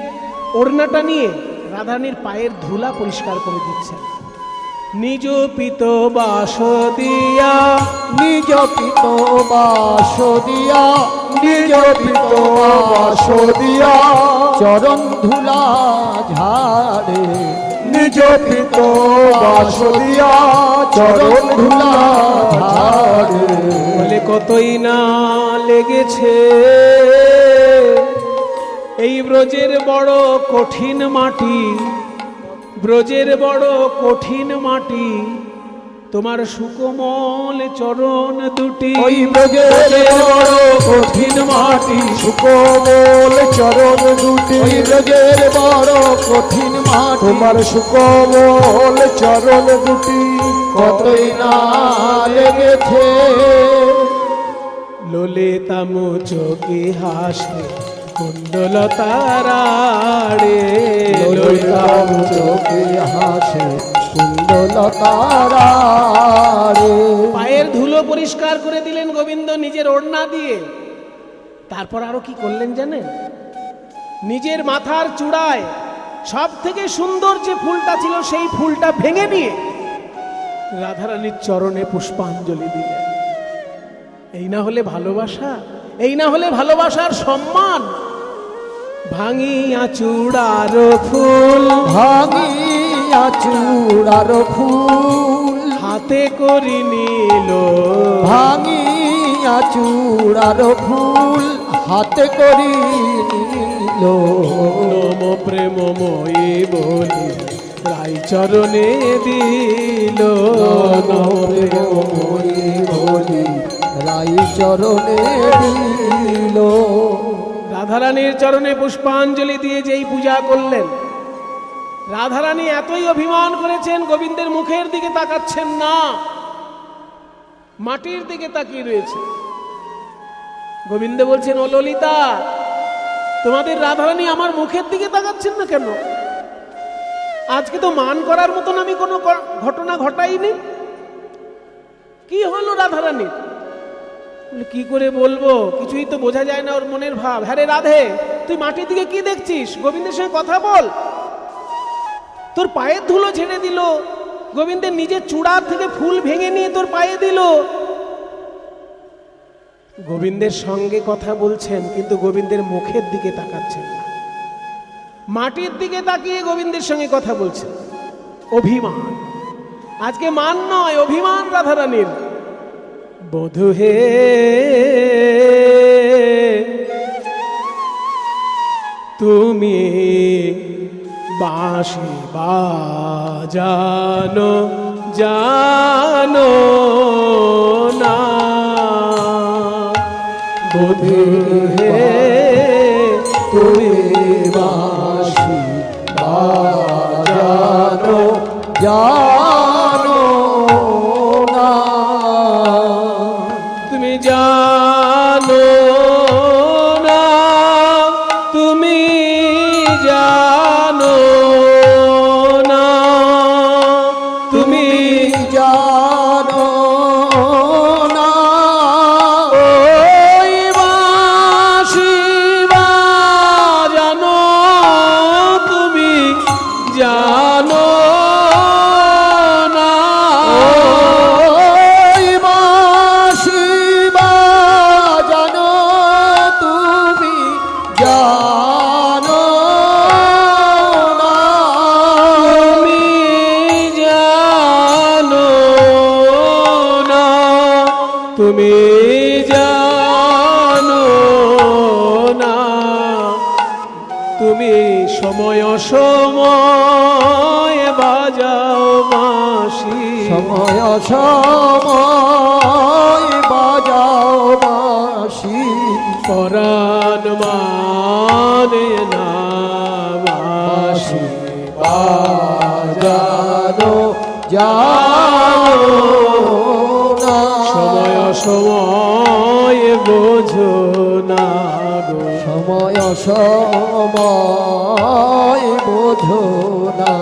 S1: ওড়নাটা নিয়ে রাধারানীর পায়ের ধুলা পরিষ্কার করে দিচ্ছেন। নিজ পিত বাস দিয়া,
S2: নিজ পিত বাস দিয়া, নিজ পিত বাস দিয়া, চরণ ধুলা ঝাড়ে, নিজ পিত বাস দিয়া, চরণ ধুলা ঝাড়ে।
S1: বলে কতই না লেগেছে এই ব্রজের বড় কঠিন মাটি, ব্রজের বড় কঠিন মাটি, তোমার সুকোমল চরণ দুটি।
S2: ওই ব্রজের বড় কঠিন মাটি, সুকোমল চরণ দুটি। ওই ব্রজের বড় কঠিন মাটি, তোমার সুকোমল চরণ দুটি। কতই না লেগেছে
S1: ললিতা মুচকি হাসে কুণ্ডলতারাড়ে,
S2: ললিতা মুচকি হাসে কুণ্ডলতারাড়ে।
S1: পায়ের ধুলো পরিষ্কার করে দিলেন গোবিন্দ নিজের ওড়না দিয়ে। তারপর আরো কি করলেন জানেন? নিজের মাথার চূড়ায় সব থেকে সুন্দর যে ফুলটা ছিল, সেই ফুলটা ভেঙে নিয়ে রাধারানীর চরণে পুষ্পাঞ্জলি দিলেন। এই না হলে ভালোবাসা? এই না হলে ভালোবাসার সম্মান? ভাঙিয়া চূড়ার ফুল,
S2: ভাঙিয়া চূড়ার ফুল,
S1: হাতে করি নিল,
S2: ভাঙিয়া চূড়ার ফুল, হাতে করি নিল।
S1: নম প্রেমময়ী বলি রাই চরণে দিল,
S2: নম প্রেমময়ী বলি রাই চরণে দিল।
S1: রাধারানীর চরণে পুষ্পাঞ্জলি দিয়ে যেই পূজা করলেন, রাধারানী এতই অভিমান করেছেন, গোবিন্দের মুখের দিকে তাকাচ্ছেন না, মাটির দিকে তাকিয়ে রয়েছে। গোবিন্দ বলছেন, ও ললিতা, তোমাদের রাধারানী আমার মুখের দিকে তাকাচ্ছেন না কেন? আজকে তো মান করার মতন আমি কোনো ঘটনা ঘটাইনি। কি হলো রাধারানীর? কি করে বলবো, কিছুই তো বোঝা যায় না ওর মনের ভাব। হ্যাঁ রে রাধে, তুই মাটির দিকে কি দেখছিস? গোবিন্দের সঙ্গে কথা বল। তোর পায়ের ধুলো ঝেড়ে দিল, গোবিন্দের নিজের চূড়ার থেকে ফুল ভেঙে নিয়ে তোর পায়ে দিল। গোবিন্দের সঙ্গে কথা বলছেন, কিন্তু গোবিন্দের মুখের দিকে তাকাচ্ছেন না, মাটির দিকে তাকিয়ে গোবিন্দের সঙ্গে কথা বলছেন। অভিমান, আজকে মান নয়, অভিমান রাধারানীর। বধূ হে তুমি বাঁশি বাজানো জানো না, বধূ হে
S2: তুমি বাঁশি বাজানো জানো না,
S1: তুমি জানো না, তুমি জানো না, তুমি
S2: জানো না।
S1: ওই বাঁশি বাজানো তুমি জানো না,
S2: ওই বাঁশি বাজানো তুমি জানো না,
S1: তুমি জানো না, তুমি জানো না, তুমি সময় অসময় বাজাও বাঁশি,
S2: সময় সময় বাজাও বাঁশি,
S1: পরাণ মানে না বাঁশি
S2: বাজানো জানো না।
S1: অসময় বোঝো না গো,
S2: সময় সময় বোঝো না,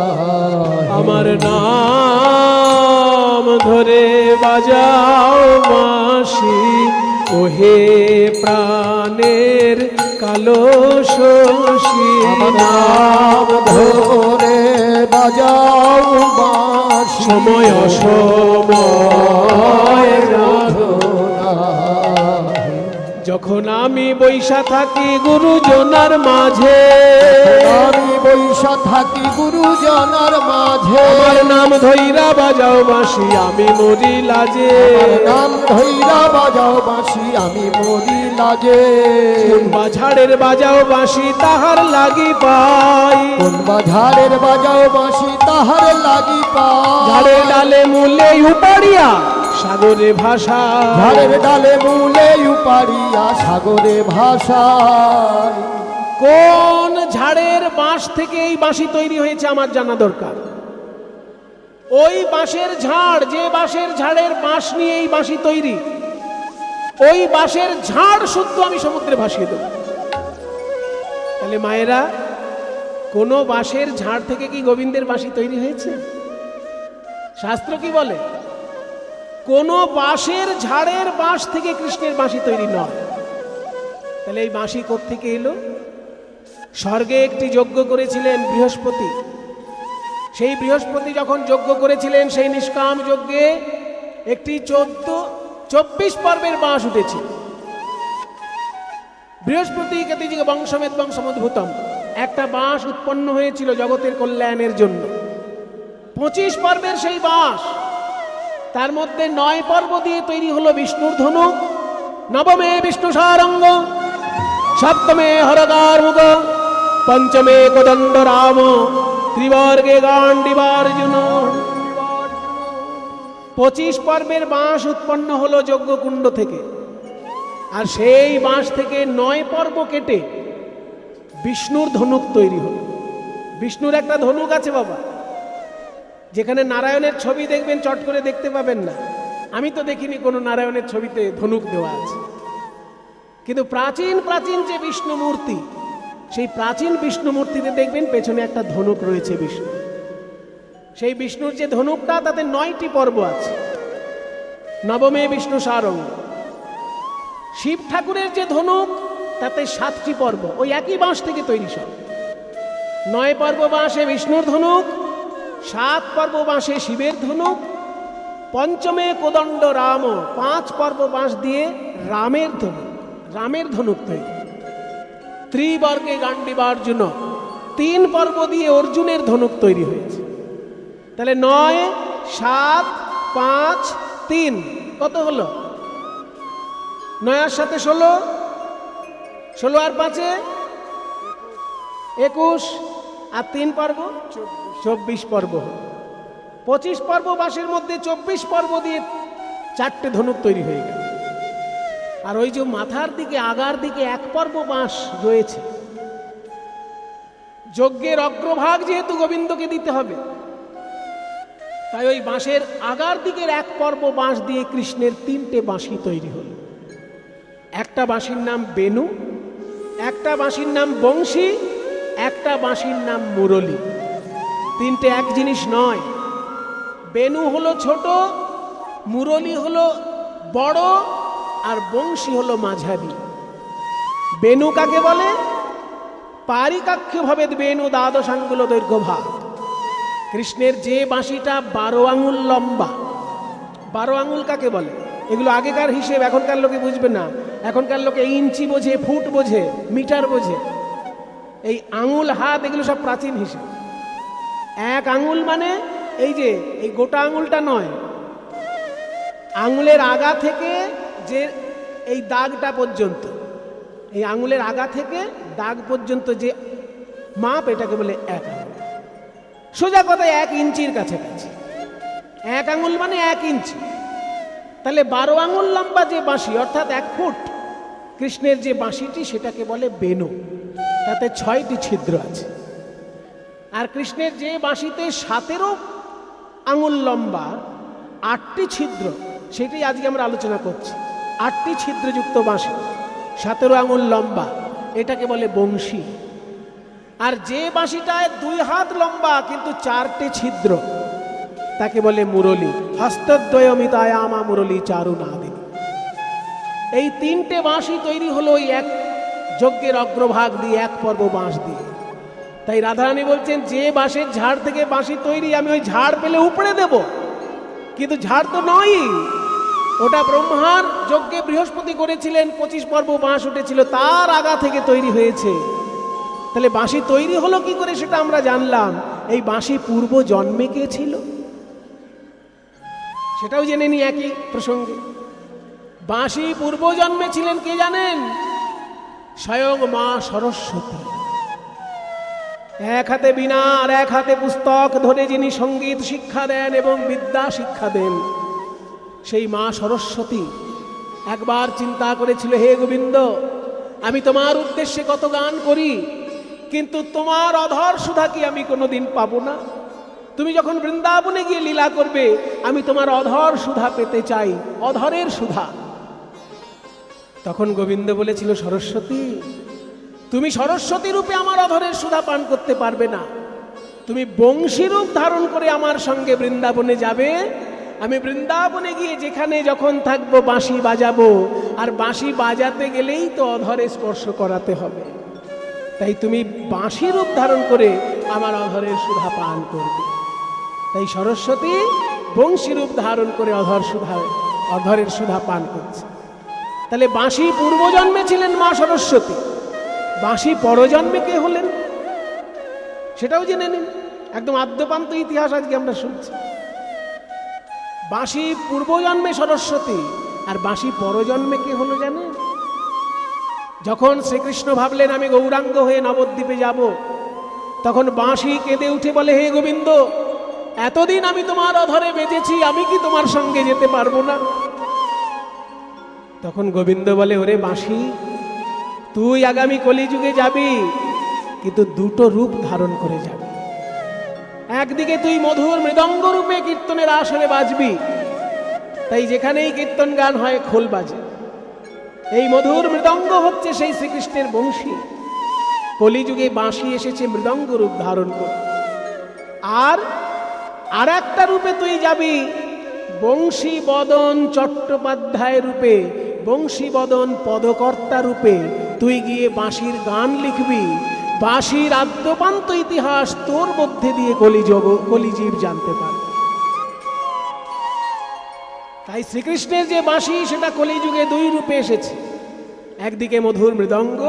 S1: আমার নাম ধরে বাজাও বাঁশি, ওহে প্রাণের কালো শশী।
S2: আমার নাম ধরে বাজাও বাঁশি,
S1: সময় অসময়
S2: বোঝো না।
S1: যখন আমি বৈশা থাকি গুরুজনার মাঝে,
S2: আমি বৈশা থাকি গুরুজনার মাঝে,
S1: আমার নাম ধৈরা বাজাও বাঁশি, আমি মরি লাজে।
S2: আমার নাম ধৈরা বাজাও বাঁশি, আমি মরি লাজে।
S1: কোন বাঝাড়ের বাজাও বাঁশি তাহার লাগি পাই,
S2: কোন বাঝারের বাজাও বাঁশি তাহার লাগি পাই।
S1: ঝাড়ে ডালে মূলে উপাড়িয়া সাগরে ভাষা,
S2: ঝাড়ের ডালে মূলে উপাড়িয়া সাগরে ভাষায়।
S1: কোন ঝাড়ের বাঁশ থেকে এই বাঁশি তৈরি হয়েছে আমার জানা দরকার। ওই বাঁশের ঝাড়, যে বাঁশের ঝাড়ের বাঁশ নিয়ে এই বাঁশি তৈরি, ওই বাঁশের ঝাড় শুদ্ধ আমি সমুদ্রে ভাসিয়ে দেব। তাহলে মায়েরা, কোন বাঁশের ঝাড় থেকে কি গোবিন্দের বাঁশি তৈরি হয়েছে? শাস্ত্র কি বলে? কোন বাঁশের ঝাড়ের বাঁশ থেকে কৃষ্ণের বাঁশি তৈরি নয়। তাহলে এই বাঁশি কোত্থেকে এলো? স্বর্গে একটি যজ্ঞ করেছিলেন বৃহস্পতি। সেই বৃহস্পতি যখন যজ্ঞ করেছিলেন, সেই নিষ্কাম যজ্ঞে একটি 24 পর্বের বাঁশ উঠেছে। বৃহস্পতি কেতিযুগে বংশমেদ বংশমদ্ভুতম, একটা বাঁশ উৎপন্ন হয়েছিল জগতের কল্যাণের জন্য। 25 পর্বের সেই বাঁশ, তার মধ্যে 9 পর্ব দিয়ে তৈরি হলো বিষ্ণুর ধনুক। নবমে বিষ্ণু সারঙ্গ, সপ্তমে হরদার মুখ, পঞ্চমে কোদণ্ড রাম, ত্রিবর্গে গান্ডিবার্জুন। 25 পর্বের বাঁশ উৎপন্ন হলো যজ্ঞকুণ্ড থেকে। আর সেই বাঁশ থেকে 9 পর্ব কেটে বিষ্ণুর ধনুক তৈরি হলো। বিষ্ণুর একটা ধনুক আছে বাবা, যেখানে নারায়ণের ছবি দেখবেন চট করে দেখতে পাবেন না। আমি তো দেখিনি কোনো নারায়ণের ছবিতে ধনুক দেওয়া আছে। কিন্তু প্রাচীন প্রাচীন যে বিষ্ণু মূর্তি, সেই প্রাচীন বিষ্ণু মূর্তিতে দেখবেন পেছনে একটা ধনুক রয়েছে বিষ্ণু। সেই বিষ্ণুর যে ধনুকটা, তাতে 9টি পর্ব আছে। নবমে বিষ্ণু সারঙ্গ। শিব ঠাকুরের যে ধনুক, তাতে 7টি পর্ব, ওই একই বাঁশ থেকে তৈরি সব। 9 পর্ব বাঁশে বিষ্ণুর ধনুক, 7 পর্ব বাঁশে শিবের ধনুক, পঞ্চমে কোদণ্ড রাম, 5 পর্ব বাঁশ দিয়ে রামের ধনুক, রামের ধনুক তৈরি। ত্রিবর্গে গান্ডিবার্জুন, 3 পর্ব দিয়ে অর্জুনের ধনুক তৈরি হয়েছে। তাহলে 9, 7, 5, 3 কত হলো? 9 আর 7 16, 16 আর 5 21, আর 3 পর্ব 24 পর্ব। 25 পর্ব বাঁশের মধ্যে 24 পর্ব দিয়ে 4টে ধনুক তৈরি হয়ে গেল। আর ওই যে মাথার দিকে আগার দিকে 1 পর্ব বাঁশ রয়েছে, যজ্ঞের অগ্রভাগ যেহেতু গোবিন্দকে দিতে হবে, তাই ওই বাঁশের আগার দিকের 1 পর্ব বাঁশ দিয়ে কৃষ্ণের 3টে বাঁশি তৈরি হল। একটা বাঁশির নাম বেনু, একটা বাঁশির নাম বংশী, একটা বাঁশির নাম মুরলী। 3টে এক জিনিস নয়। বেনু হলো ছোট, মুরলী হলো বড়, আর বংশী হলো মাঝারি। বেনু কাকে বলে? পারিকাক্ষ ভাবে বেনু দ্বাদশাঙ্গুল দৈর্ঘ্য ভাগ। কৃষ্ণের যে বাঁশিটা 12 আঙুল লম্বা, 12 আঙুল কাকে বলে? এগুলো আগেকার হিসেব, এখনকার লোকে বুঝবে না। এখনকার লোকে ইঞ্চি বোঝে, ফুট বোঝে, মিটার বোঝে। এই আঙুল, হাত, এগুলো সব প্রাচীন হিসেব। 1 আঙুল মানে এই যে এই গোটা আঙুলটা নয়, আঙুলের আগা থেকে যে এই দাগটা পর্যন্ত, এই আঙুলের আগা থেকে দাগ পর্যন্ত যে মাপ, এটাকে বলে 1 আঙুল। সোজা কথায় 1 ইঞ্চির কাছাকাছি। 1 আঙুল মানে 1 ইঞ্চি। তাহলে 12 আঙুল লম্বা যে বাঁশি, অর্থাৎ 1 ফুট, কৃষ্ণের যে বাঁশিটি, সেটাকে বলে বেনু। তাতে 6টি ছিদ্র আছে। আর কৃষ্ণের যে বাঁশিতে 17 আঙুল লম্বা, 8টি ছিদ্র, সেটাই আজকে আমরা আলোচনা করছি। 8টি ছিদ্রযুক্ত বাঁশি, 17 আঙুল লম্বা, এটাকে বলে বংশী। আর যে বাঁশিটায় 2 হাত লম্বা কিন্তু 4টে ছিদ্র, তাকে বলে মুরলী। হস্তদ্বয়মিতায়ামা মুরলী চারু নাদিনী। এই 3টে বাঁশি তৈরি হলো ওই এক যজ্ঞের অগ্রভাগ দিয়ে, এক পর্ব বাঁশ দিয়ে। তাই রাধারানী বলছেন, যে বাঁশের ঝাড় থেকে বাঁশি তৈরি, আমি ওই ঝাড় পেলে উপড়ে দেব, কিন্তু ঝাড় তো নয়, ওটা ব্রহ্মার যজ্ঞে বৃহস্পতি করেছিলেন, 25 পর্ব বাঁশ উঠেছিল, তার আগা থেকে তৈরি হয়েছে। তাহলে বাঁশি তৈরি হলো কি করে সেটা আমরা জানলাম। এই বাঁশি পূর্ব জন্মে কে ছিল সেটাও জেনে নি একই প্রসঙ্গে। বাঁশি পূর্ব জন্মে ছিলেন কে জানেন? স্বয়ং মা সরস্বতী। এক হাতে বীণা আর এক হাতে পুস্তক ধরে যিনি সঙ্গীত শিক্ষা দেন এবং বিদ্যা শিক্ষা দেন, সেই মা সরস্বতী একবার চিন্তা করেছিল, হে গোবিন্দ, আমি তোমার উদ্দেশ্যে কত গান করি, কিন্তু তোমার অধর সুধা কি আমি কোনোদিন পাবো না? তুমি যখন বৃন্দাবনে গিয়ে লীলা করবে, আমি তোমার অধর সুধা পেতে চাই, অধরের সুধা। তখন গোবিন্দ বলেছিল, সরস্বতী, তুমি সরস্বতী রূপে আমার অধরের সুধা পান করতে পারবে না, তুমি বংশী রূপ ধারণ করে আমার সঙ্গে বৃন্দাবনে যাবে। আমি বৃন্দাবনে গিয়ে যেখানে যখন থাকবো বাঁশি বাজাবো, আর বাঁশি বাজাতে গেলেই তো অধরে স্পর্শ করাতে হবে। তাই তুমি বাঁশি রূপ ধারণ করে আমার অধরের সুধা পান করবে। তাই সরস্বতী বংশী রূপ ধারণ করে অধরের সুধা পান করছে। তাহলে বাঁশি পূর্বজন্মে ছিলেন মা সরস্বতী, বাঁশি পরজন্মে কে হলেন সেটাও জেনে নিন। একদম আদ্যপান্ত ইতিহাস আজকে আমরা শুনছি। বাঁশি পূর্বজন্মে সরস্বতী, আর বাঁশি পরজন্মে কে হলো জানেন? যখন শ্রীকৃষ্ণ ভাবলেন আমি গৌরাঙ্গ হয়ে নবদ্বীপে যাব, তখন বাঁশি কেঁদে উঠে বলে, হে গোবিন্দ, এতদিন আমি তোমার অধরে বেজেছি, আমি কি তোমার সঙ্গে যেতে পারবো না? তখন গোবিন্দ বলে, ওরে বাঁশি, তুই আগামী কলিযুগে যাবি, কিন্তু 2টো রূপ ধারণ করে যাবি। একদিকে তুই মধুর মৃদঙ্গ রূপে কীর্তনের আসরে বাজবি, তাই যেখানেই কীর্তন গান হয় খোল বাজে। এই মধুর মৃদঙ্গ হচ্ছে সেই শ্রীকৃষ্ণের বংশী। কলিযুগে বাঁশি এসেছে মৃদঙ্গ রূপ ধারণ করে। আর একটা রূপে তুই যাবি, বংশী বদন চট্টোপাধ্যায় রূপে, বংশী বদন পদকর্তা রূপে তুই গিয়ে বাঁশির গান লিখবি। বাঁশির আদ্যপান্ত ইতিহাস তোর মধ্যে দিয়ে কলিজীব জানতে পারবে। তাই শ্রীকৃষ্ণের যে বাঁশি, সেটা কলিযুগে 2 রূপে এসেছে। একদিকে মধুর মৃদঙ্গ,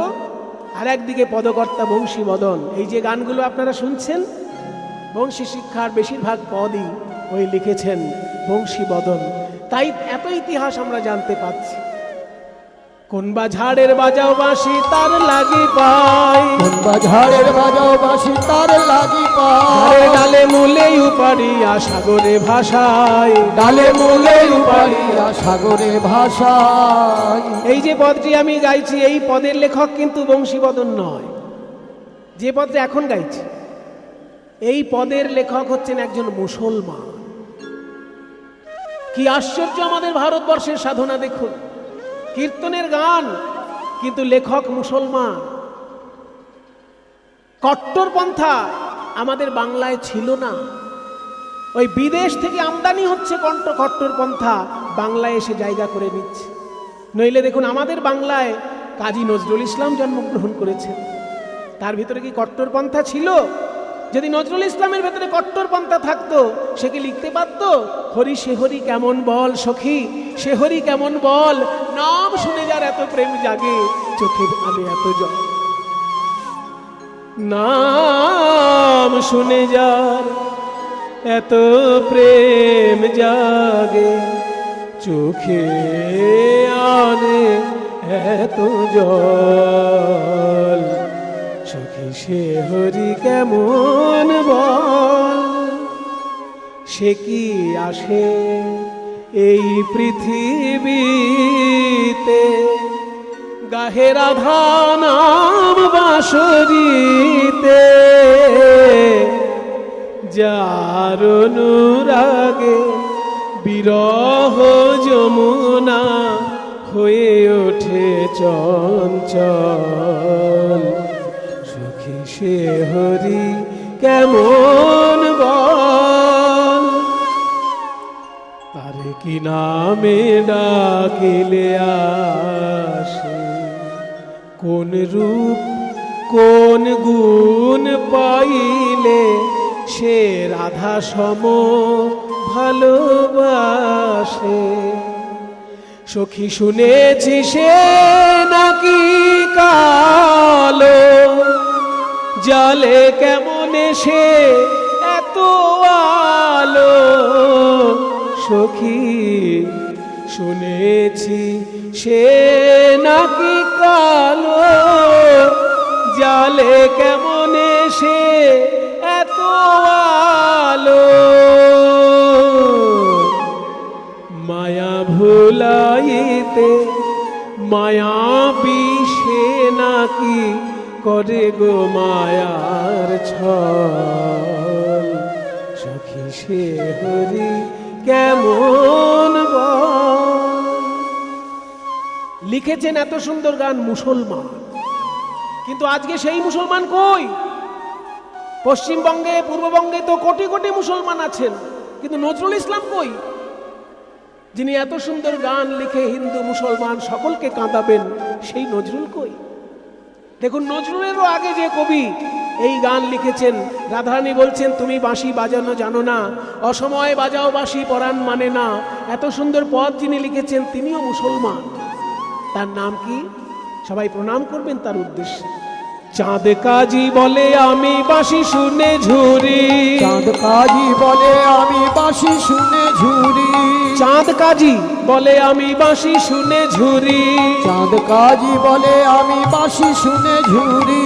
S1: আর একদিকে পদকর্তা বংশী বদন। এই যে গানগুলো আপনারা শুনছেন, বংশী শিক্ষার বেশিরভাগ পদই ওই লিখেছেন বংশী বদন। তাই এত ইতিহাস আমরা জানতে পাচ্ছি। কোন বা ঝাড়ের বাজাও বাঁশি তার লাগি পাই,
S2: কোন বা ঝাড়ের বাজাও বাঁশি তার লাগি পাই,
S1: ডালে মূলে উপারিয়া সাগরে ভাষায়,
S2: ডালে মূলে উপারিয়া সাগরে ভাষায়।
S1: এই যে পদটি আমি গাইছি, এই পদের লেখক কিন্তু বংশীবদন নয়। যে পদটা এখন গাইছি, এই পদের লেখক হচ্ছেন একজন মুসলমান। কি আশ্চর্য আমাদের ভারতবর্ষের সাধনা দেখুন, কীর্তনের গান, কিন্তু লেখক মুসলমান। কট্টরপন্থা আমাদের বাংলায় ছিল না, ওই বিদেশ থেকে আমদানি হচ্ছে কট্টরপন্থা, বাংলায় এসে জায়গা করে নিচ্ছে। নইলে দেখুন আমাদের বাংলায় কাজী নজরুল ইসলাম জন্মগ্রহণ করেছেন, তার ভিতরে কি কট্টরপন্থা ছিল? যদি নজরুল ইসলামের ভেতরে কট্টরপন্থা থাকতো, সে কি লিখতে পারত? হরি সে হরি কেমন বল সখী, সে হরি কেমন বল, নাম শুনে যার এত প্রেম জাগে, চোখে আলে এত জল। নাম শুনে যার এত প্রেম জাগে, চোখে আনে এত জল, সখী সে হরি কেমন বল। সে কি আসে এই পৃথিবীতে, গাহে রাধা নাম বাঁশরীতে, যার অনুরাগে বিরহ যমুনা হয়ে ওঠে চঞ্চল, সখী সে হরি কেমন বল, আরে কি নামে ডাকিলে আসে, কোন রূপ কোন গুণ পাইলে সে রাধা সম ভালোবাসে। সখী শুনেছি সে নাকি কালো, জালে কেমনে সে এত আলো, সখী শুনেছি সে নাকি কালো, জালে কেমনে সে এত আলো, মায়া ভুলাইতে মায়া বিষে নাকি করে গো মায়ার ছল, সখী সে হরি কেমন বল। লিখেছেন এত সুন্দর গান মুসলমান, কিন্তু আজকে সেই মুসলমান কই? পশ্চিমবঙ্গে পূর্ববঙ্গে তো কোটি কোটি মুসলমান আছেন, কিন্তু নজরুল ইসলাম কই? যিনি এত সুন্দর গান লিখে হিন্দু মুসলমান সকলকে কাঁদাবেন, সেই নজরুল কই? দেখুন, নজরুলেরও আগে যে কবি এই গান লিখেছেন, রাধারানী বলছেন তুমি বাঁশি বাজানো জানো না, অসময়ে বাজাও বাঁশি পরাণ মানে না, এত সুন্দর পদ যিনি লিখেছেন তিনিও মুসলমান। তার নাম কি? সবাই প্রণাম করবেন তার উদ্দেশ্যে। চাঁদ কাজী বলে আমি বাঁশি শুনে ঝুরি,
S2: চাঁদ কাজী বলে আমি বাঁশি শুনে ঝুরি,
S1: চাঁদ কাজী বলে আমি বাঁশি শুনে ঝুরি,
S2: চাঁদ কাজী বলে আমি বাঁশি শুনে ঝুরি,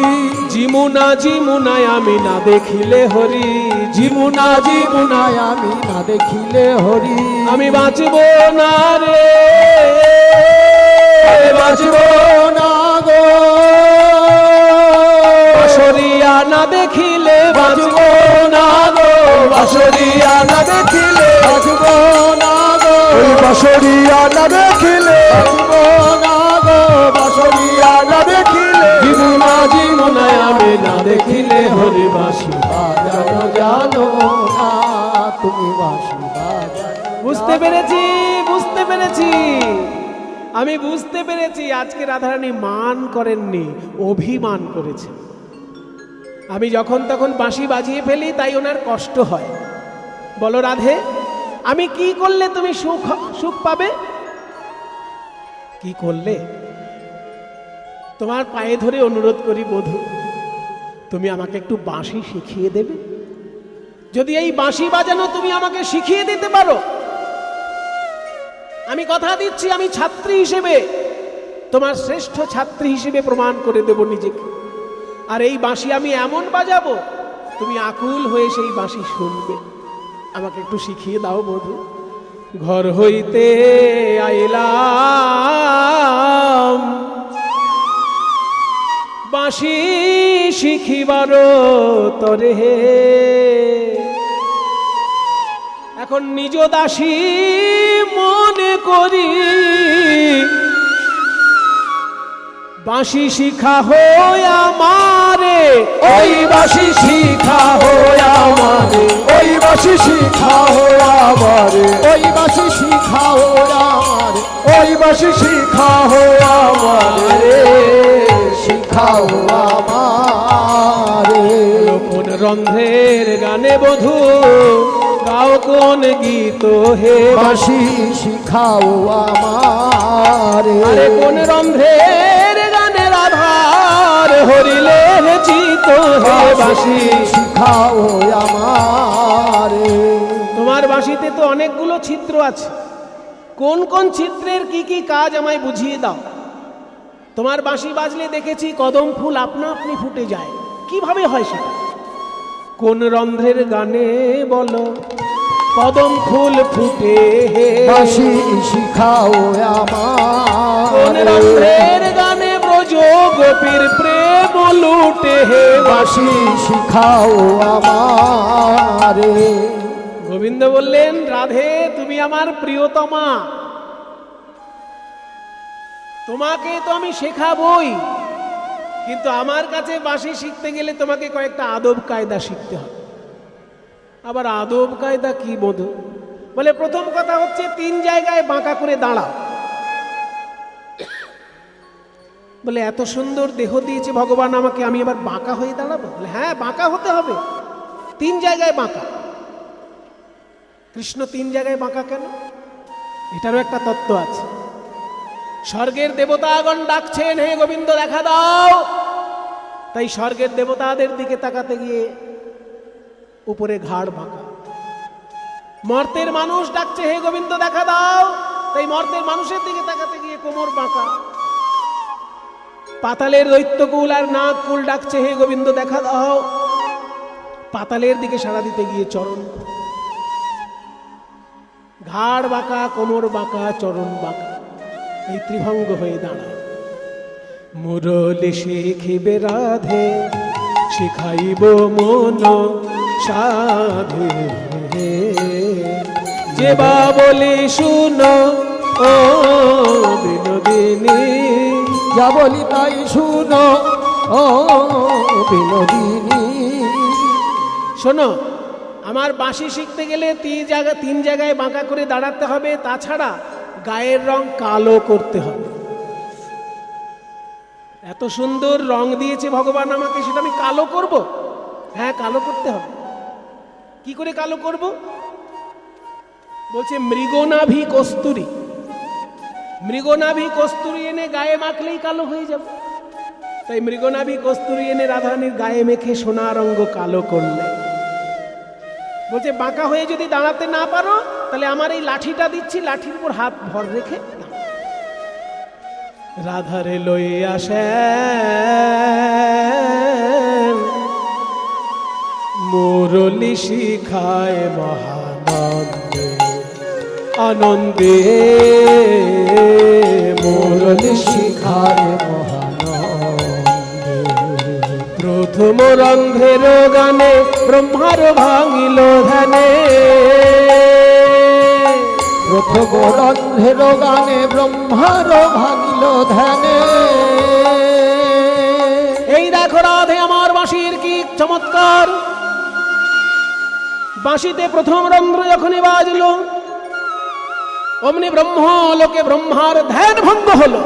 S1: জিমুনা জিমুনায় আমি না দেখিলে হরি,
S2: জিমুনা জিমুনায় আমি না দেখিলে হরি,
S1: আমি বাঁচব না রে,
S2: বাঁচব না গো,
S1: বাঁশরিয়া না দেখিলে বাঁচব না গো,
S3: বাঁশরিয়া না দেখিলে,
S2: বাঁচব না গো,
S3: ওই বাঁশরিয়া না দেখিলে,
S2: বাঁচব না গো,
S3: বাঁশরিয়া না দেখিলে,
S1: জিমুনা জিমুনায় আমি না দেখিলে হরি, বাঁশি
S2: বাজানো জানো না তুমি বাঁশি বাজানো।
S1: বুঝতে পেরেছি, বুঝতে পেরেছি, আমি বুঝতে পেরেছি। আজকে রাধারানী মান করেননি, অভিমান করেছেন। আমি যখন তখন বাঁশি বাজিয়ে ফেলি, তাই ওনার কষ্ট হয়। বলো রাধে, আমি কি করলে তুমি সুখ সুখ পাবে? কি করলে? তোমার পায়ে ধরে অনুরোধ করি বধূ, তুমি আমাকে একটু বাঁশি শিখিয়ে দেবে? যদি এই বাঁশি বাজানো তুমি আমাকে শিখিয়ে দিতে পারো, আমি কথা দিচ্ছি, আমি ছাত্রী হিসেবে তোমার শ্রেষ্ঠ ছাত্রী হিসেবে প্রমাণ করে দেব নিজেকে। আর এই বাঁশি আমি এমন বাজাবো, তুমি আকুল হয়ে সেই বাঁশি শুনবে। আমাকে একটু শিখিয়ে দাও বধূ। ঘর হইতে আইলাম বাঁশি শিখিবার তরে, এখন নিজ দাসী মনে করি, বাঁশি শিখা হয় আমারে,
S3: ওই বাঁশি শিখা হয় আমারে, ওই বাঁশি শিখা হয় আমারে,
S2: ওই বাঁশি শিখাও আমার,
S3: ওই বাঁশি শিখা হয় আমারে,
S2: শিখাও আমারে।
S1: কোন রন্ধ্রের গানে বধূ গাও কোন গীত হে
S2: বাঁশি শিখাও আমারে,
S1: আরে কোন রন্ধ্রের গানে রাধার হরিলে চিত হে বাঁশি
S2: শিখাও আমারে।
S1: তোমার বাঁশিতে তো অনেকগুলো ছিদ্র আছে, কোন কোন ছিদ্রের কি কি কাজ আমায় বুঝিয়ে দাও। তোমার বাঁশি বাজলে দেখেছি কদম ফুল আপনা আপনি ফুটে যায়, কিভাবে হয় সেটা? কোন রন্ধ্রের গানে বলো কদম ফুল ফুটে হে
S2: বাঁশি শিখাও
S1: কোন
S2: আমারে,
S1: রন্ধ্রের গানে ব্রজ গোপীর প্রেম লুটে হে
S2: বাঁশি শিখাও আমারে।
S1: গোবিন্দ বললেন, রাধে তুমি আমার প্রিয়তমা, তোমাকে তো আমি শেখাবই, কিন্তু আমার কাছে বাঁশি শিখতে গেলে তোমাকে কয়েকটা আদব কায়দা শিখতে হবে। আবার আদব কায়দা কি বধু? বলে প্রথম কথা হচ্ছে 3 জায়গায় বাঁকা করে দাঁড়াও। বলে এত সুন্দর দেহ দিয়েছে ভগবান আমাকে, আমি আবার বাঁকা হয়ে দাঁড়াবো? বলে হ্যাঁ, বাঁকা হতে হবে। 3 জায়গায় বাঁকা। কৃষ্ণ 3 জায়গায় বাঁকা কেন? এটারও একটা তত্ত্ব আছে। স্বর্গের দেবতাগণ ডাকছেন, হে গোবিন্দ দেখা দাও। তাই স্বর্গের দেবতাদের দিকে তাকাতে গিয়ে উপরে ঘাড় বাঁকা। মর্তের মানুষ ডাকছে, হে গোবিন্দ দেখা দাও। তাই মর্তের মানুষের দিকে তাকাতে গিয়ে কোমর বাঁকা। পাতালের দৈত্যকুল আর নাগকুল ডাকছে, হে গোবিন্দ দেখা দাও। পাতালের দিকে সাড়া দিতে গিয়ে চরণ, ঘাড় বাঁকা, কোমর বাঁকা, চরণ বাঁকা, এই ত্রিভঙ্গ হয়ে দাঁড়ায়। মুরলি শিখিবে রাধে, শিখাইব মন সাধে। যে বা বলি শুনো ও বিনোদিনী,
S3: যা বলি তাই শুনো ও বিনোদিনী।
S1: শোনো, আমার বাঁশি শিখতে গেলে 3 জায়গায় বাঁকা করে দাঁড়াতে হবে। তাছাড়া গায়ের রং কালো করতে হবে। এত সুন্দর রং দিয়েছে ভগবান আমাকে, সেটা আমি কালো করব? হ্যাঁ, কালো করতে হবে। কি করে কালো করব? বলছে মৃগনাভি কস্তুরী। মৃগনাভি কস্তুরী এনে গায়ে মাখলেই কালো হয়ে যাবে। তাই মৃগনাভি কস্তুরী এনে রাধারানীর গায়ে মেখে সোনার অঙ্গ কালো করলে। বলছে বাঁকা হয়ে যদি দাঁড়াতে না পারো, তাহলে আমার এই লাঠিটা দিচ্ছি, লাঠির উপর হাত ভর রেখে রাধারে লই আসেন, মুরলি শিখায় মহানন্দে আনন্দে।
S3: মুরলি শিখায় মহানন্দে।
S1: প্রথম রন্ধ্রের গানে ব্রহ্মার ভাঙিল ধ্যানে।
S3: প্রথম রন্ধ্রের গানে ব্রহ্মার ভাঙিল ধ্যানে।
S1: এই দেখো রাধে আমার বাঁশির কি চমৎকার। বাঁশিতে প্রথম রন্ধ্র যখনই বাজলো, অমনি ব্রহ্ম লোকে ব্রহ্মার ধ্যান ভঙ্গ হলো।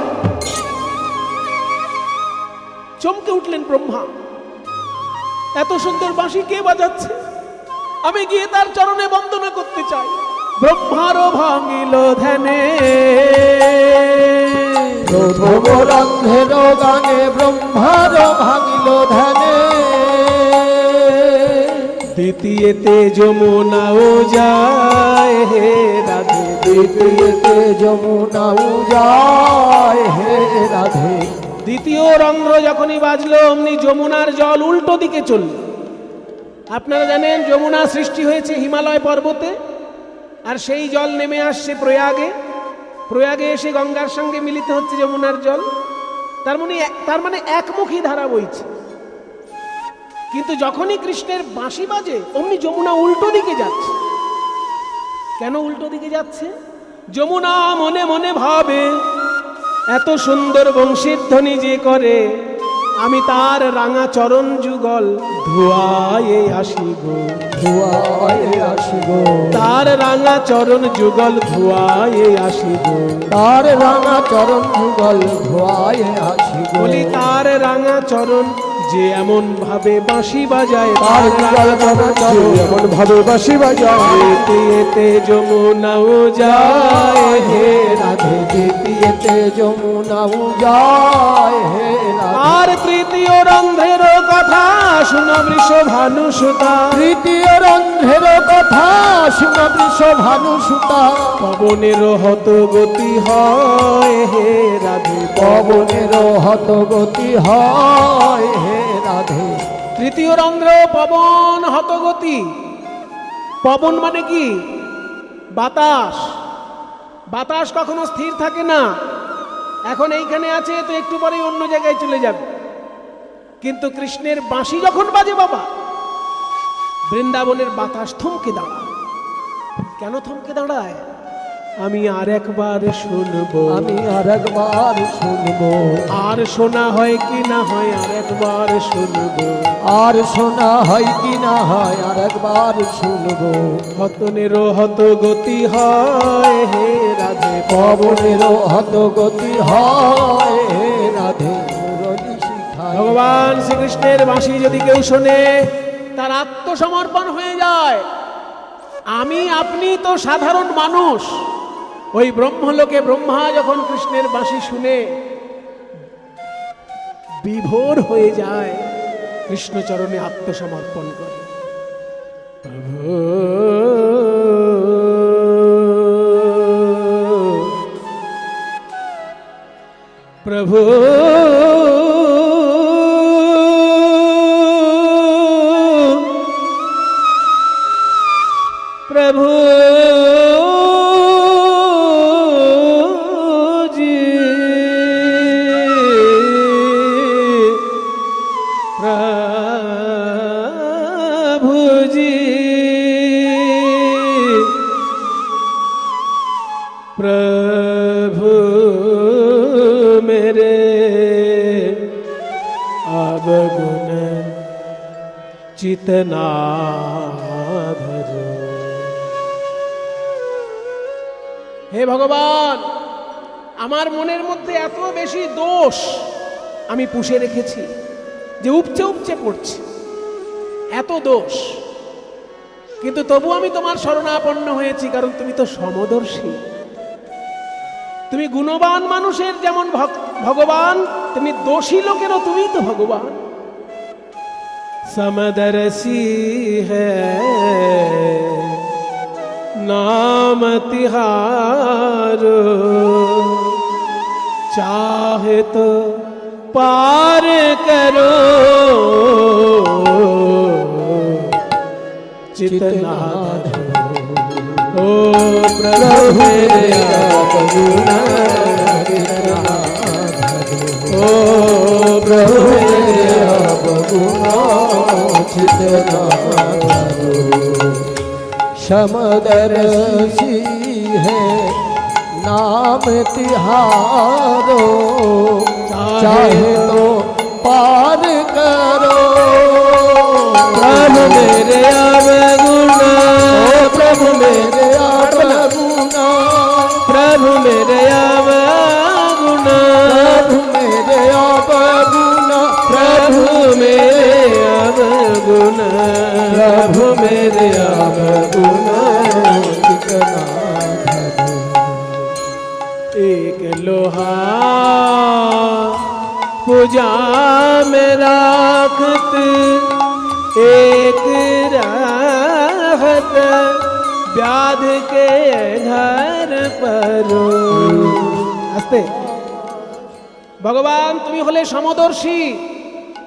S1: চমকে উঠলেন ব্রহ্মা, এত সুন্দর বাঁশি কে বাজাচ্ছে? আমি গিয়ে তার চরণে বন্দনা করতে চাই। ব্রহ্মারও ভাঙিল ধ্যানে।
S3: প্রথম রন্ধ্রের গানে ব্রহ্মার ভাঙিল ধ্যানে।
S1: দ্বিতীয়তে যমুনাও যায় হে রাধে।
S3: দ্বিতীয়তে যমুনাও যায় হে রাধে।
S1: দ্বিতীয় রন্ধ্র যখনই বাজলো, অমনি যমুনার জল উল্টো দিকে চলল। আপনারা জানেন যমুনা সৃষ্টি হয়েছে হিমালয় পর্বতে, আর সেই জল নেমে আসছে প্রয়াগে। প্রয়াগে এসে গঙ্গার সঙ্গে মিলিত হচ্ছে যমুনার জল। তার মানে একমুখী ধারা বইছে। কিন্তু যখনই কৃষ্ণের বাঁশি বাজে, অমনি যমুনা উল্টো দিকে যাচ্ছে। কেন উল্টো দিকে যাচ্ছে? যমুনা মনে মনে ভাবে, এত সুন্দর বংশীর ধ্বনি যে করে, আমি তার রাঙা চরণ যুগল ধুয়ায়ে আসিব।
S3: ধুয়ায়ে আসিব।
S1: তার রাঙা চরণ যুগল ধুয়ায়ে আসিব।
S3: তার রাঙা চরণ যুগল ধুয়ায়ে আসিব।
S1: বলি তার রাঙা চরণ যে এমন ভাবে বাঁশি বাজায়,
S3: তার যুগল রাঙা চরণ এমন ভাবে বাঁশি বাজায়।
S1: এতে এতে যমুনাও যায় হে রাধে।
S3: দ্বিতীয়তে যমুনাও যায় হে রাধে।
S1: আর তৃতীয় রন্ধ্রের কথা শুনো বৃষভানু সুতা।
S3: তৃতীয় রন্ধ্রের কথা শুনো বৃষভানু সুতা।
S1: পবনের হত গতি হয় হে রাধে।
S3: পবনের হত গতি হয় হে রাধে।
S1: তৃতীয় রন্ধ্র পবন হতগতি। পবন মানে কি? বাতাস। বাতাস কখনো স্থির থাকে না। এখন এইখানে আছে তো একটু পরেই অন্য জায়গায় চলে যাবে। কিন্তু কৃষ্ণের বাঁশি যখন বাজে বাবা, বৃন্দাবনের বাতাস থমকে দাঁড়ায়। কেন থমকে দাঁড়ায়? আমি আর একবার শুনবো,
S2: আমি আর একবার শুনবো,
S1: আর শোনা হয় কি না হয় আর একবার শুনবো,
S2: আর শোনা হয় কি না হয় আর একবার শুনবো।
S1: হতনেরও হত গতি হয় হে রাধে,
S2: পবনেরও হত গতি হয় হে রাধে মুরলী শিখায়।
S1: ভগবান শ্রীকৃষ্ণের বাঁশি যদি কেউ শোনে তার আত্মসমর্পণ হয়ে যায়। আমি আপনি তো সাধারণ মানুষ, ওই ব্রহ্মলোকে ব্রহ্মা যখন কৃষ্ণের বাঁশি শুনে বিভোর হয়ে যায়, কৃষ্ণচরণে আত্মসমর্পণ করে। প্রভু প্রভু জি, প্রভু জি, प्रभु मेरे अवगुण चितना भजो। হে ভগবান, আমার মনের মধ্যে এত বেশি দোষ আমি পুষে রেখেছি যে উপচে উপচে পড়ছে, এত দোষ, কিন্তু তবু আমি তোমার শরণাপন্ন হয়েছি, কারণ তুমি তো সমদর্শী। তুমি গুণবান মানুষের যেমন ভগবান, তুমি দোষী লোকেরও তুমি তো ভগবান। समदर्शी है नाम तिहारो, चाहे तो पार करो चितना ओ प्रभु मेरे अपना, ओ प्रभु मेरे
S2: अपना चितना धरो। समदर्शी है नाम तिहारो, चाहे तो पार करो
S1: प्रभु मेरे अवगुणा,
S2: प्रभु मेरे अवगुणा,
S1: प्रभु मेरे अवगुणा,
S2: प्रभु मेरे अवगुणा,
S1: प्रभु मेरे अवगुणा, प्रभु मेरे अवगुणा
S2: चितना धरो।
S1: एक लोहा पूजा में राखत, एक राहत व्याध के घर पर। আস্তে, ভগবান তুমি হলে সমদর্শী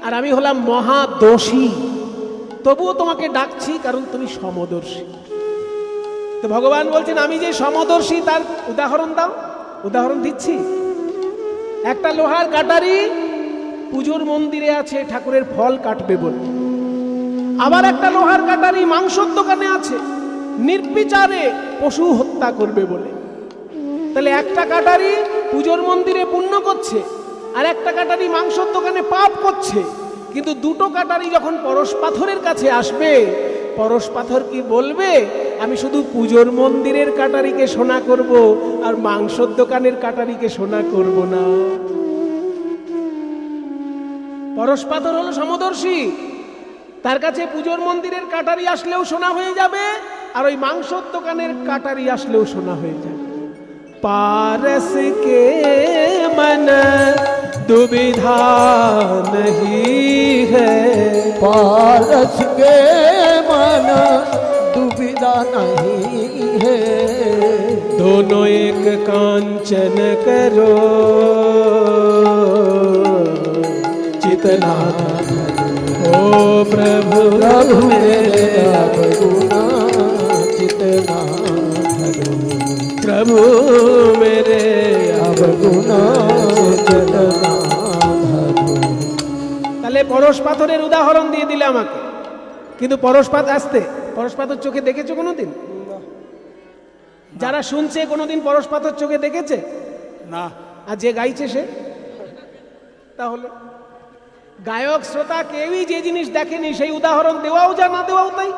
S1: আর আমি হলাম মহাদোষী, তবুও তোমাকে ডাকছি কারণ তুমি সমদর্শী। তো ভগবান বলছেন আমি যে সমদর্শী তার উদাহরণ দাও। উদাহরণ দিচ্ছি, একটা লোহার কাটারি পুজোর মন্দিরে আছে ঠাকুরের ফল কাটবে বলে, আবার একটা লোহার কাটারি মাংসর দোকানে আছে নির্বিচারে পশু হত্যা করবে বলে। তাহলে একটা কাটারি পুজোর মন্দিরে পুণ্য করছে আর একটা কাটারি মাংসর দোকানে পাপ করছে, কিন্তু দুটো কাটারি যখন পরশ পাথরের কাছে আসবে, পরশ পাথর কি বলবে আমি শুধু পুজোর মন্দিরের কাটারিকে সোনা করব আর মাংসর দোকানের কাটারিকে সোনা করব না। পরশ পাথর হলো সমদর্শী, তার কাছে পুজোর মন্দিরের কাটারি আসলেও সোনা হয়ে যাবে আর ওই মাংসর দোকানের কাটারি আসলেও সোনা হয়ে যাবে। पारस के मन दुविधा नहीं है,
S2: पारस के मन दुविधा नहीं है,
S1: दोनों एक कांचन करो चितना ओ प्रभु
S2: प्रभु मेरे अवगुणा चितना धरो।
S1: प्रभु मेरे
S2: अवगुणा चितना धरो।
S1: তাহলে পরশ পাথরের উদাহরণ দিয়ে দিলে আমাকে, কিন্তু পরশ পাথর আসতে, পরশ পাথর চোখে দেখেছো কোনোদিন? যারা শুনছে কোনোদিন পরশ পাথর চোখে দেখেছে?
S3: না।
S1: আর যে গাইছে সে? তাহলে গায়ক শ্রোতা কেউই যে জিনিস দেখেনি সেই উদাহরণ দেওয়াও যা, না দেওয়াও তাই।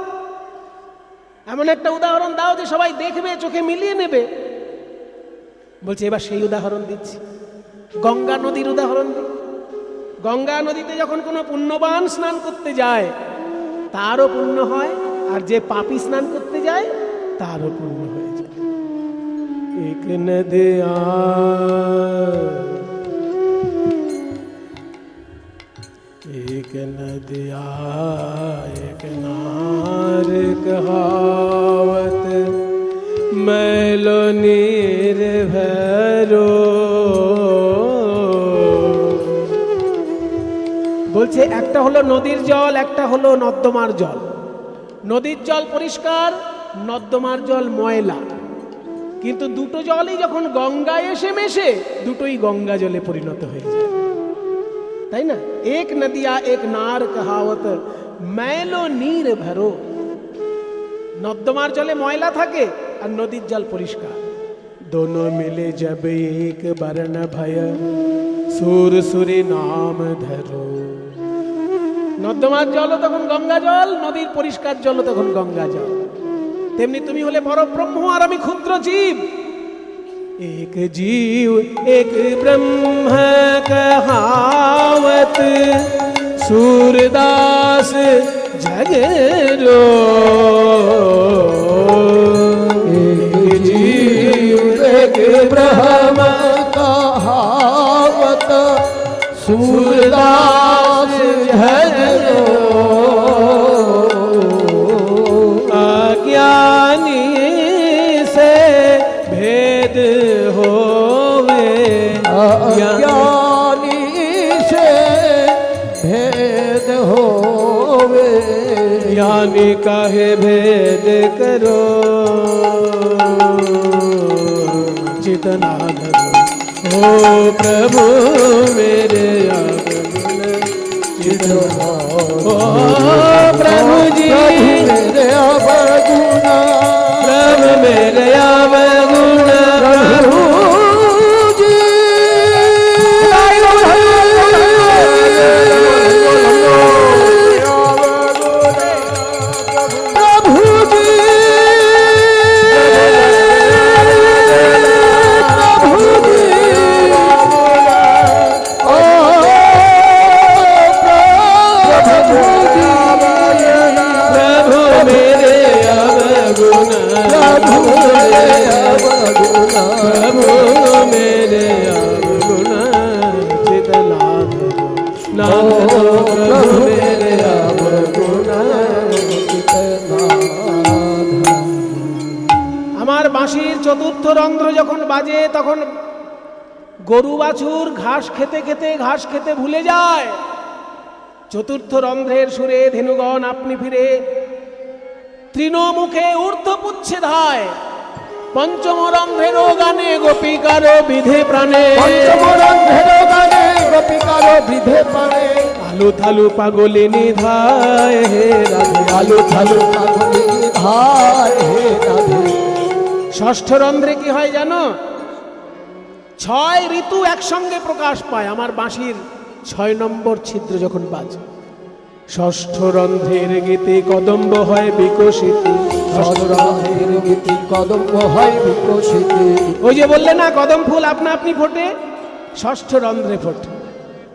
S1: এমন একটা উদাহরণ দাও যে সবাই দেখবে, চোখে মিলিয়ে নেবে। বলছে এবার সেই উদাহরণ দিচ্ছি, গঙ্গা নদীর উদাহরণ দিই। গঙ্গা নদীতে যখন কোনো পুণ্যবান স্নান করতে যায় তারও পুণ্য হয়, আর যে পাপী স্নান করতে যায় তারও পুণ্য হয়ে যায়। এক নদিয়া एक नदिया एक नार कहावत मैलो नीर भैरो। বলছে একটা হলো নদীর জল, একটা হলো নর্দমার জল। নদীর জল পরিষ্কার, নর্দমার জল ময়লা, কিন্তু দুটো জলই যখন গঙ্গায় এসে মেশে দুটোই গঙ্গা জলে পরিণত হয়ে যায়, তাই না? এক নদিয়া এক নার কহাওয়াত मैलो नीर भरो। নর্দমার জলে ময়লা থাকে আর নদীর জল পরিষ্কার। दोनों मिले जब एक बरन भय सुर सुरी नाम धरो। নর্দমার জলও তখন গঙ্গা জল, নদীর পরিষ্কার জলও তখন গঙ্গা জল। তেমনি তুমি হলে পরব্রহ্ম আর আমি ক্ষুদ্র জীব। एक जीव एक ब्रह्म कहावत सूरदास जगरो।
S2: एक जीव एक ब्रह्म कहावत सूरदास जगरो।
S1: अज्ञानी से भेद होवे,
S2: अज्ञानी से भेद होवे।
S1: ज्ञानी काहे भेद करो चितना धरो। ओ प्रभु मेरे अवगुण चितना, ओ प्रभु जी
S2: मेरे अवगुण,
S1: प्रभु मेरे अवगुण, प्रभु
S2: जी प्रभु जी
S1: আমার বাঁশির চতুর্থ রন্ধ্র যখন বাজে তখন গরু বাছুর ঘাস খেতে খেতে ঘাস খেতে ভুলে যায়। চতুর্থ রন্ধ্রের সুরে ধেনুগণ আপনি ফিরে তৃণমুখে ঊর্ধ্বপুচ্ছে ধায়। পঞ্চম রন্ধ্রের গানে গোপিকার বিধে প্রাণে,
S2: পঞ্চম রন্ধ্রের গানে গোপিকার বিধে প্রাণে।
S1: আলু থালু পাগলিনী ধায় হে রাধে,
S2: আলু থালু পাগলিনী ধায় হে রাধে।
S1: ষষ্ঠ রন্ধ্রে কি হয় জানো? 6 ঋতু একসঙ্গে প্রকাশ পায় আমার বাঁশির 6 নম্বর ছিদ্র যখন বাজে। ষষ্ঠ রন্ধ্রের গীতে কদম্ব হয় বিকশিত,
S2: ষষ্ঠ রন্ধ্রের গীতে কদম্ব হয় বিকশিত।
S1: ওই যে বললে না কদম ফুল আপনা আপনি ফোটে, ষষ্ঠ রন্ধ্রে ফোটে।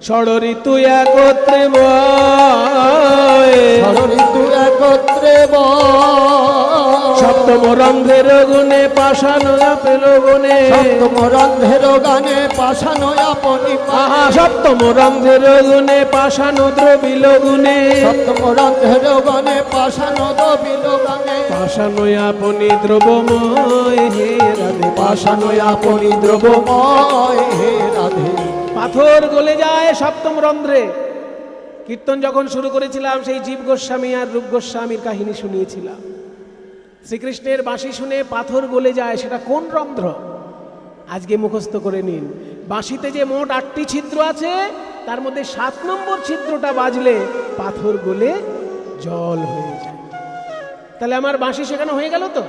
S1: ষড় ঋতু একত্রে বয়,
S2: ষড় ঋতু একত্রে বয়।
S1: সপ্তম রন্ধ্রের গুণে পাষাণ পেল গুণে,
S2: সপ্তম রন্ধ্রের গানে পাষাণ আপনি
S1: আহা সপ্তম রন্ধ্রের গুণে পাষাণ দ্রবিল গুণে,
S2: সপ্তম রন্ধ্রের গানে পাষাণ দ্রবিল গানে।
S1: পাষাণ আপনি দ্রবময় হে রাধে,
S2: পাষাণ আপনি দ্রবময় হে রাধে।
S1: পাথর গলে যায় সপ্তম রন্ধ্রে। কীর্তন যখন শুরু করেছিলাম সেই জীব গোস্বামী আর রূপ গোস্বামীর কাহিনী শুনিয়েছিলাম। শ্রীকৃষ্ণের বাঁশি শুনে পাথর গলে যায়, সেটা কোন রন্ধ্র আজকে মুখস্থ করে নিন। বাঁশিতে যে মোট 8টি ছিদ্র আছে তার মধ্যে 7 নম্বর ছিদ্রটা বাজলে পাথর গলে জল হয়ে যায়। তাহলে আমার বাঁশি শেখানো হয়ে গেল তো?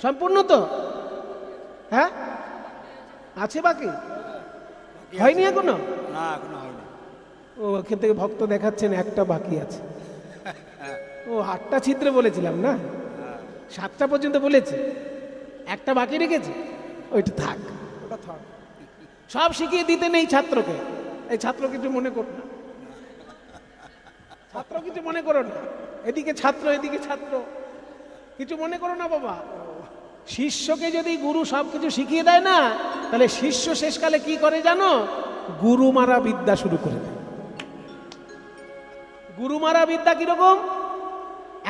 S1: সম্পূর্ণ তো? হ্যাঁ, আছে বাকি? হয়নি এখনো?
S4: না এখনো হয়নি।
S1: ও এখান থেকে ভক্ত দেখাচ্ছেন একটা বাকি আছে। ও 8টা ছিদ্রে বলেছিলাম না, 7টা পর্যন্ত বলেছে, একটা বাকি রেখেছে, ওইটা থাক, ওটা থাক। সব শিখিয়ে দিতে নেই ছাত্রকে। এই ছাত্র কিছু মনে করো না, ছাত্র কিছু মনে করো না, এদিকে ছাত্র এদিকে ছাত্র, কিছু মনে করো না বাবা। শিষ্যকে যদি গুরু সব কিছু শিখিয়ে দেয় না, তাহলে শিষ্য শেষকালে কি করে জানো? গুরু মারা বিদ্যা শুরু করে দেয়। গুরু মারা বিদ্যা কিরকম?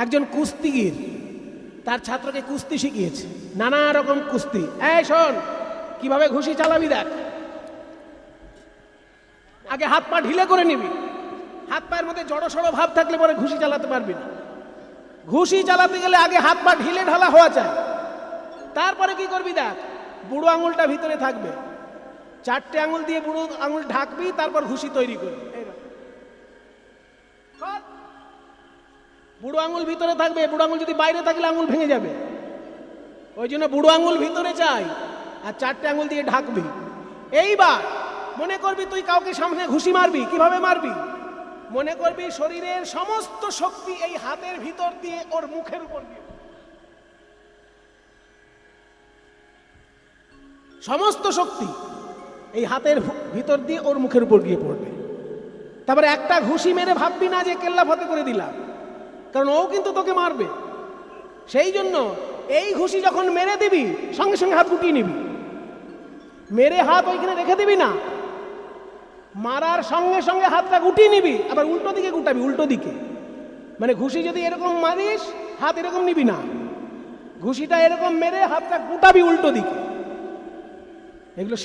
S1: একজন কুস্তিগির তার ছাত্রকে কুস্তি শিখিয়েছে, নানা রকম কুস্তি। এই শোন, কিভাবে ঘুষি চালাবি দেখ। আগে হাত পা ঢিলে করে নিবি, হাত পায়ের মধ্যে জড়সড় ভাব থাকলে পরে ঘুষি চালাতে পারবি না। ঘুষি চালাতে গেলে আগে হাত পা ঢিলে ঢালা হওয়া চাই। তারপরে কি করবি দেখ, বুড়ো আঙুলটা ভিতরে থাকবে, 4টে আঙুল দিয়ে বুড়ো আঙুল ঢাকবি, তারপর ঘুষি তৈরি করবি। বুড়ো আঙুল ভিতরে থাকবে, বুড়ো আঙুল যদি বাইরে থাকলে আঙুল ভেঙে যাবে। ওই জন্য বুড়ো আঙুল ভিতরে চাই, আর 4টে আঙুল দিয়ে ঢাকবি। এইবার মনে করবি তুই কাউকে সামনে ঘুষি মারবি, কিভাবে মারবি? মনে করবি শরীরের সমস্ত শক্তি এই হাতের ভিতর দিয়ে ওর মুখের উপর দিয়ে, সমস্ত শক্তি এই হাতের ভিতর দিয়ে ওর মুখের উপর গিয়ে পড়বে। তারপরে একটা ঘুষি মেরে ভাববি না যে কেল্লা ফতে করে দিলাম, কারণ ও কিন্তু তোকে মারবে। সেই জন্য এই ঘুষি যখন মেরে দিবি, সঙ্গে সঙ্গে হাত গুটিয়ে নিবি। মেরে হাত ওইখানে রেখে দিবি না, মারার সঙ্গে সঙ্গে হাতটা গুটিয়ে নিবি, আবার উল্টো দিকে গুটাবি, উল্টো দিকে। মানে ঘুষি যদি এরকম মারিস, হাত এরকম নিবি না, ঘুষিটা এরকম মেরে হাতটা গুটাবি উল্টো দিকে। এগুলো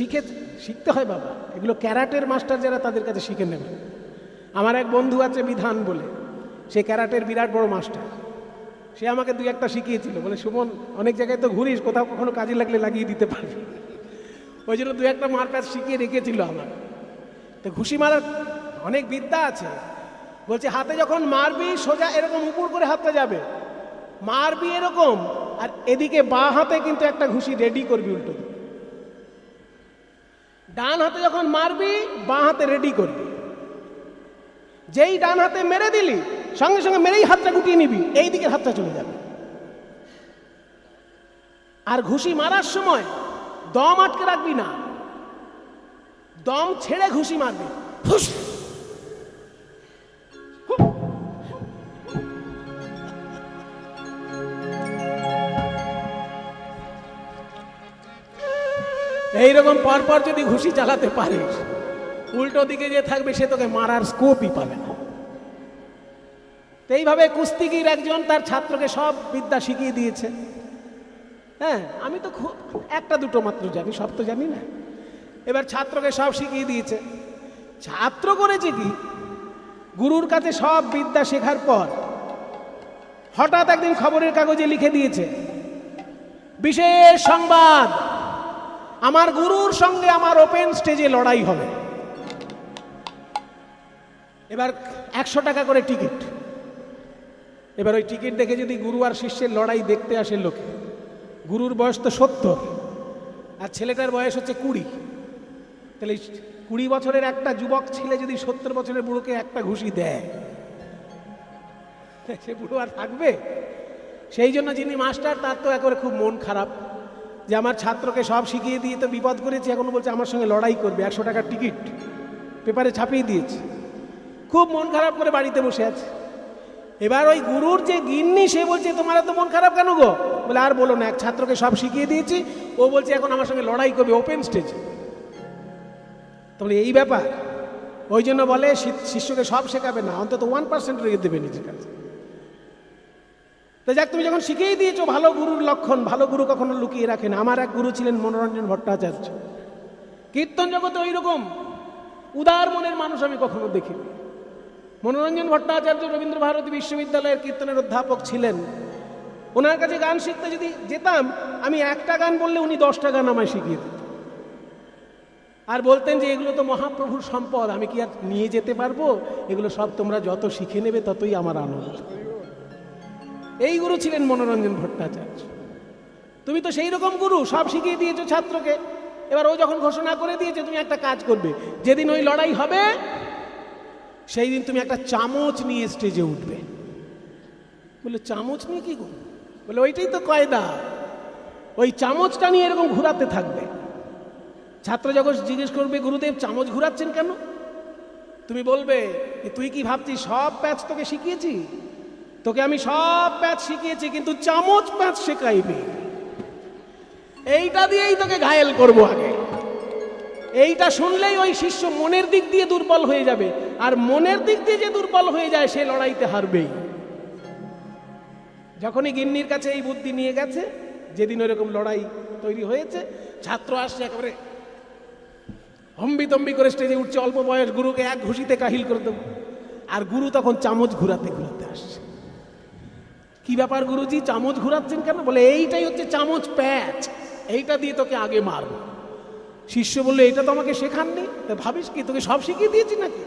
S1: শিখতে হয় বাবা, এগুলো ক্যারাটের মাস্টার যারা তাদের কাছে শিখে নেবে। আমার এক বন্ধু আছে বিধান বলে, সে ক্যারাটের বিরাট বড় মাস্টার। সে আমাকে 2-1টা শিখিয়েছিল, বলে সুমন অনেক জায়গায় তো ঘুরিস, কোথাও কখনো কাজে লাগলে লাগিয়ে দিতে পারবি। ওই জন্য 2-1টা মারপ্যাচ শিখিয়ে রেখেছিল আমার। তো ঘুষি মারার অনেক বিদ্যা আছে। বলছে হাতে যখন মারবি, সোজা এরকম উপর করে হাতটা যাবে, মারবি এরকম, আর এদিকে বাঁ হাতে কিন্তু একটা ঘুষি রেডি করবি উল্টো দিকে। ডান হাতে যখন মারবি, বাঁ হাতে রেডি করবি। যেই ডান হাতে মেরে দিলি, সঙ্গে সঙ্গে মেরেই হাতটা গুটিয়ে নিবি, এই দিকের হাতটা চলে যাবে। আর ঘুষি মারার সময় দম আটকে রাখবি না, দম ছেড়ে ঘুষি মারবি। হুস। এইরকম পরপর যদি ঘুষি চালাতে পারিস, উল্টো দিকে যে থাকবে সে তোকে মারার স্কোপই পাবে না। তো এইভাবে কুস্তিগির একজন তার ছাত্রকে সব বিদ্যা শিখিয়ে দিয়েছে। হ্যাঁ, আমি তো খুব 1-2 মাত্র জানি, সব তো জানি না। এবার ছাত্রকে সব শিখিয়ে দিয়েছে। ছাত্র করেছে কি, গুরুর কাছে সব বিদ্যা শেখার পর হঠাৎ একদিন খবরের কাগজে লিখে দিয়েছে, বিশেষ সংবাদ, আমার গুরুর সঙ্গে আমার ওপেন স্টেজে লড়াই হবে। এবার 100 টাকা করে টিকিট। এবার ওই টিকিট দেখে যদি গুরু আর শিষ্যের লড়াই দেখতে আসে লোকে, গুরুর বয়স তো 70 আর ছেলেটার বয়স হচ্ছে 20, তাহলে 20 বছরের একটা যুবক ছেলে যদি 70 বছরের বুড়োকে একটা ঘুষি দেয়, সে বুড়ো আর থাকবে? সেই জন্য যিনি মাস্টার, তার তো একেবারে খুব মন খারাপ যে আমার ছাত্রকে সব শিখিয়ে দিয়ে তো বিপদ করেছি, এখন বলছে আমার সঙ্গে লড়াই করবে। 100 টাকার টিকিট পেপারে ছাপিয়ে দিয়েছে, খুব মন খারাপ করে বাড়িতে বসে আছে। এবার ওই গুরুর যে গিন্নি, সে বলছে তোমার তো মন খারাপ কেন গো? বলে আর বলো না, এক ছাত্রকে সব শিখিয়ে দিয়েছি, ও বলছে এখন আমার সঙ্গে লড়াই করবে ওপেন স্টেজে। তাহলে এই ব্যাপার, ওই জন্য বলে শিষ্যকে সব শেখাবে না, অন্তত 1% রেখে দেবে নিজের কাছে। তো যাক, তুমি যখন শিখিয়ে দিয়েছো, ভালো গুরুর লক্ষণ, ভালো গুরু কখনো লুকিয়ে রাখে না। আমার এক গুরু ছিলেন মনোরঞ্জন ভট্টাচার্য। কীর্তন জগতে ওই রকম উদার মনের মানুষ আমি কখনো দেখিনি। মনোরঞ্জন ভট্টাচার্য রবীন্দ্র ভারতী বিশ্ববিদ্যালয়ের কীর্তনের অধ্যাপক ছিলেন। ওনার কাছে গান শিখতে যদি যেতাম, আমি একটা গান বললে উনি 10টা গান আমায় শিখিয়ে দিতেন। আর বলতেন যে এগুলো তো মহাপ্রভুর সম্পদ, আমি কি আর নিয়ে যেতে পারবো? এগুলো সব তোমরা যত শিখে নেবে ততই আমার আনন্দ। এই গুরু ছিলেন মনোরঞ্জন ভট্টাচার্য। তুমি তো সেই রকম গুরু, সব শিখিয়ে দিয়েছো ছাত্রকে। এবার ও যখন ঘোষণা করে দিয়েছে তুমি একটা কাজ করবে, যেদিন ওই লড়াই হবে সেই দিন তুমি একটা চামচ নিয়ে স্টেজে উঠবে। বলে চামচ নিয়ে কি গো? বলে ওইটাই তো কয়দা, ওই চামচটা নিয়ে এরকম ঘুরাতে থাকবে। ছাত্র যখন জিজ্ঞেস করবে গুরুদেব চামচ ঘুরাচ্ছেন কেন, তুমি বলবে তুই কি ভাবছিস সব প্যাচ তোকে শিখিয়েছি? তোকে আমি সব প্যাচ শিখিয়েছি, কিন্তু চামচ প্যাচ শেখাইবি। এইটা দিয়েই তোকে ঘায়েল করব আগে। এইটা শুনলেই ওই শিষ্য মনের দিক দিয়ে দুর্বল হয়ে যাবে, আর মনের দিক দিয়ে যে দুর্বল হয়ে যায় সে লড়াইতে হারবেই। যখনই গিন্নির কাছে এই বুদ্ধি নিয়ে গেছে, যেদিন ওইরকম লড়াই তৈরি হয়েছে, ছাত্র আসছে একেবারে হম্বি তম্বি করে স্টেজে উঠছে, অল্প বয়স, গুরুকে এক ঘুষিতে কাহিল করে দেব। আর গুরু তখন চামচ ঘুরাতে ঘুরাতে আসছে। কি ব্যাপার গুরুজি, চামচ ঘুরাচ্ছেন কেন? বলে এইটাই হচ্ছে চামচ প্যাচ, এইটা দিয়ে তোকে আগে মারব। শিষ্য বললো এটা তো আমাকে শেখাননি, তা ভাবিস কি তোকে সব শিখিয়ে দিয়েছি নাকি?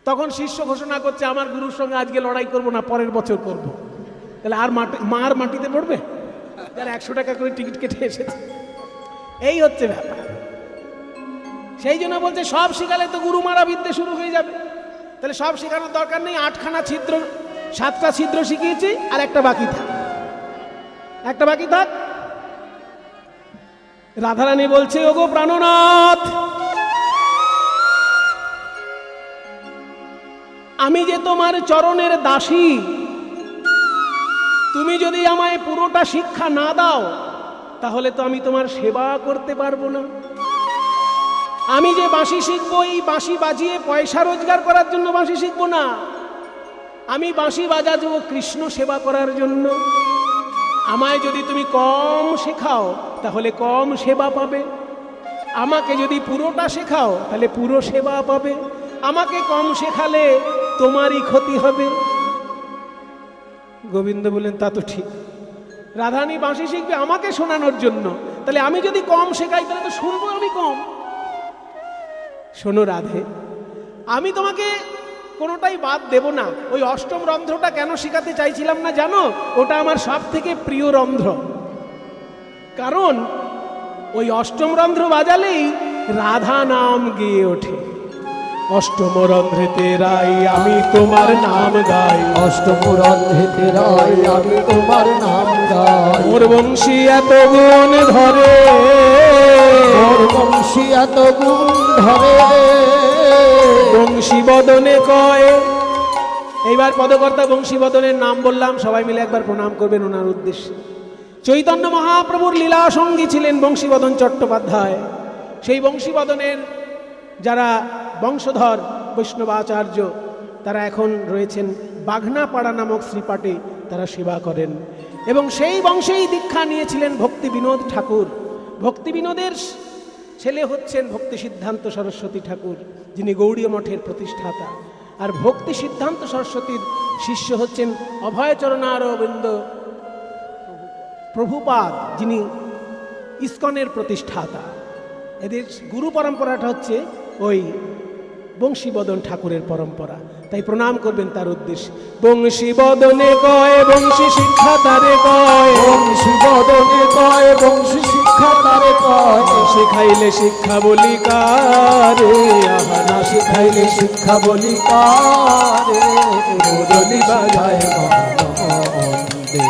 S1: তখন শিষ্য ঘোষণা করছে আমার গুরুর সঙ্গে আজকে লড়াই করব না, পরের বছর করব। তাহলে আর মার মাটিতে পড়বে যারা 100 টাকা করে টিকিট কেটে এসেছে। এই হচ্ছে ব্যাপার। সেই জন্য বলছে সব শিখালে তো গুরু মারা বিদ্যে শুরু হয়ে যাবে। তাহলে সব শেখানোর দরকার নেই, 8খানা ছিদ্র, 7টা ছিদ্র শিখিয়েছি, আর একটা বাকি থাক, একটা বাকি থাক। রাধারানী বলছে ওগো প্রাণনাথ, আমি যে তোমার চরণের দাসী, তুমি যদি আমায় পুরোটা শিক্ষা না দাও তাহলে তো আমি তোমার সেবা করতে পারবো না। আমি যে বাঁশি শিখবো, এই বাঁশি বাজিয়ে পয়সা রোজগার করার জন্য বাঁশি শিখবো না, আমি বাঁশি বাজাবো কৃষ্ণ সেবা করার জন্য। আমায় যদি তুমি কম শেখাও তাহলে কম সেবা পাবে, আমাকে যদি পুরোটা শেখাও তাহলে পুরো সেবা পাবে। আমাকে কম শেখালে তোমারই ক্ষতি হবে। গোবিন্দ বলেন তা তো ঠিক, রাধারানী বাঁশি শিখবে আমাকে শোনানোর জন্য, তাহলে আমি যদি কম শেখাই তাহলে তো শুনবো আমি কম। শোনো রাধে, আমি তোমাকে কোনোটাই বাদ দেব না। ওই অষ্টম রন্ধ্রটা কেন শেখাতে চাইছিলাম না জানো? ওটা আমার সব থেকে প্রিয় রন্ধ্র, কারণ ওই অষ্টম রন্ধ্র বাজালেই রাধা নাম গেয়ে ওঠে। অষ্টম রন্ধ্রেতে রাই আমি তোমার নাম গাই,
S3: অষ্টম রন্ধ্রেতে রাই আমি তোমার নাম গাই।
S1: মোর বংশী এত গুণ ধরে,
S3: মোর বংশী এত গুণ ধরে,
S1: বংশী বদনে কয়। এইবার পদকর্তা বংশী বদনের নাম বললাম, সবাই মিলে একবার প্রণাম করবেন ওনার উদ্দেশ্যে। চৈতন্য মহাপ্রভুর লীলা সঙ্গী ছিলেন বংশীবদন চট্টোপাধ্যায়। সেই বংশীবদনের যারা বংশধর বৈষ্ণবাচার্য, তারা এখন রয়েছেন বাঘনাপাড়া নামক শ্রীপাটে, তারা সেবা করেন। এবং সেই বংশেই দীক্ষা নিয়েছিলেন ভক্তি বিনোদ ঠাকুর। ভক্তি বিনোদের ছেলে হচ্ছেন ভক্তি সিদ্ধান্ত সরস্বতী ঠাকুর, যিনি গৌড়ীয় মঠের প্রতিষ্ঠাতা। আর ভক্তি সিদ্ধান্ত সরস্বতীর শিষ্য হচ্ছেন অভয়চরণারবিন্দ প্রভুপাদ, যিনি ইস্কনের প্রতিষ্ঠাতা। এদের গুরু পরম্পরাটা হচ্ছে ওই বংশীবদন ঠাকুরের পরম্পরা, তাই প্রণাম করবেন তার উদ্দেশ্যে। বংশীবদনে কয় বংশী শিক্ষা তারে কয়,
S3: বংশীবদনে কয় বংশী শিক্ষা তারে কয়।
S1: শিখাইলে শিক্ষা বলি কারে,
S3: আহা না শিখাইলে শিক্ষা বলি কারে। মুরলি বাজায় মহানন্দে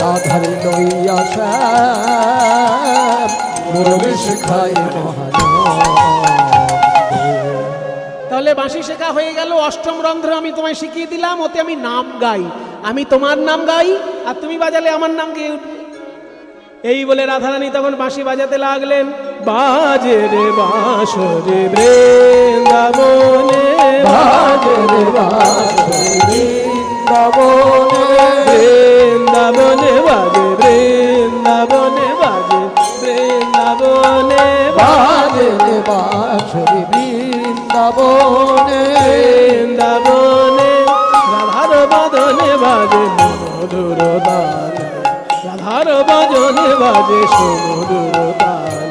S3: রাধার লইয়া শ্যাম, মুরলি শিখায় মহানন্দে।
S1: তাহলে বাঁশি শেখা হয়ে গেল, অষ্টম রন্ধ্র আমি তোমায় শিখিয়ে দিলাম, ওতে আমি নাম গাই, আমি তোমার নাম গাই আর তুমি বাজালে আমার নাম গেয়ে উঠবে। এই বলে রাধারানী তখন বাঁশি বাজাতে লাগলেন। বাজে রে বাঁশরে বৃন্দাবনে,
S3: বাজে রে বাঁশরি বৃন্দাবনে,
S1: বৃন্দাবনে বাজে, বৃন্দাবনে বাজে, বৃন্দাবনে
S3: বাজে রে বাঁশরি বৃন্দাবনে,
S1: বৃন্দাবনে রাধার বদনে বাজে মধুর তাল, রাধার বদনে বাজে সুমধুর তাল।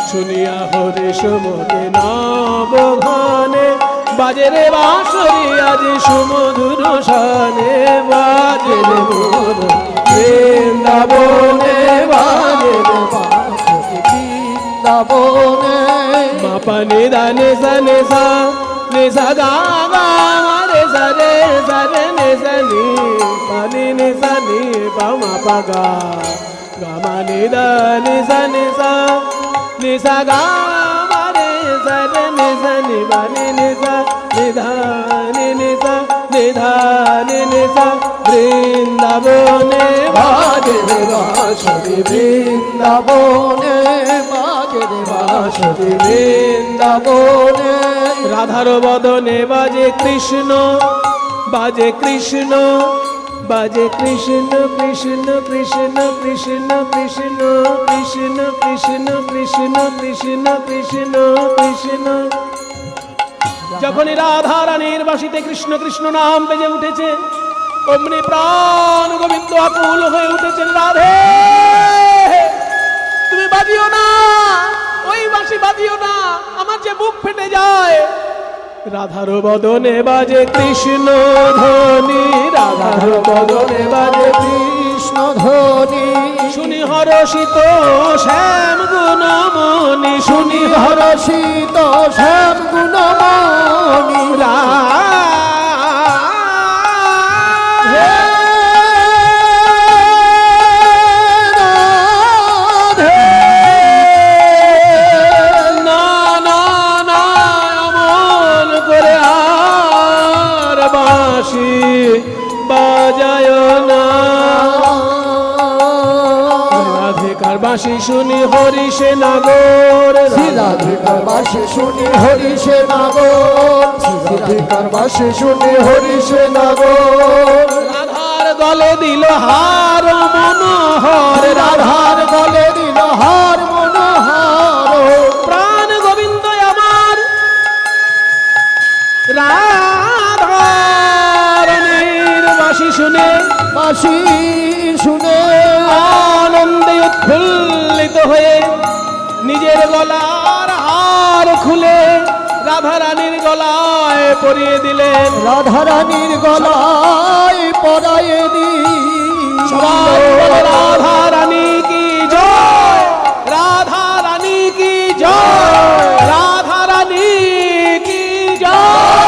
S1: শুনিয়া হরে সুমতে নব ঘনে, বাজে রে বাঁশরি আজ সুমধুর শানে, বাজে রে মোর বৃন্দাবনে।
S3: বৃন্দাবনে
S1: মা পা নি দা নি সা নি সা নি সা গা গা মা রে সা রে নি সা নি পা নি সা নি পা মা পা গা গা মা নি দা নি সা গা মা রে সা নি সা নি পা নি সা নি ধা নি সা বৃন্দাবনে
S3: বাজে রে বাঁশরি বৃন্দাবনে বাজে রে বাঁশরি বৃন্দাবনে
S1: রাধার বদনে বাজে কৃষ্ণ বাজে কৃষ্ণ বাজে কৃষ্ণ কৃষ্ণ কৃষ্ণ কৃষ্ণ কৃষ্ণ কৃষ্ণ কৃষ্ণ কৃষ্ণ কৃষ্ণ কৃষ্ণ কৃষ্ণ যখনই রাধা রানীর বাঁশিতে কৃষ্ণ কৃষ্ণ নাম বেজে উঠেছে অমনি প্রাণ গোবিন্দ আকুল হয়ে উঠেছেন রাধে তুমি বাজিও না ওই বাঁশি বাজিও না আমার যে বুক ফেটে যায় রাধার বদনে বাজে কৃষ্ণ ধ্বনি রাধার বদনে বাজে
S3: কৃষ্ণ ধ্বনি
S1: শুনি হরষিত শ্যাম গুণমণি শুনি
S3: হরষিত শ্যাম গুণমণি
S1: না না না অমল করে আর বাঁশি বাজায় না রাধিকার বাঁশি শুনি হরি সে নাগর
S3: রাধিকার বাসে শুনি হরি সে নাগর রাধিকার বাসে শুনি হরি সে নাগর
S1: রাধার গলে দিল হার মনোহর
S3: রাধার গলে দিল হার মনোহর
S1: প্রাণ গোবিন্দ আমার রাধার বাঁশি শুনে
S3: বাসি শুনে
S1: আনন্দে উৎফুল্লিত হয়ে নিজের গলার হার খুলে রাধা রানীর গলায় পরিয়ে দিলেন
S3: রাধারানীর গলায় পরায়ে দি
S1: সবাই বলে রাধা রানী কি জয় রাধা রানী কি জয় রাধা রানী কি জয়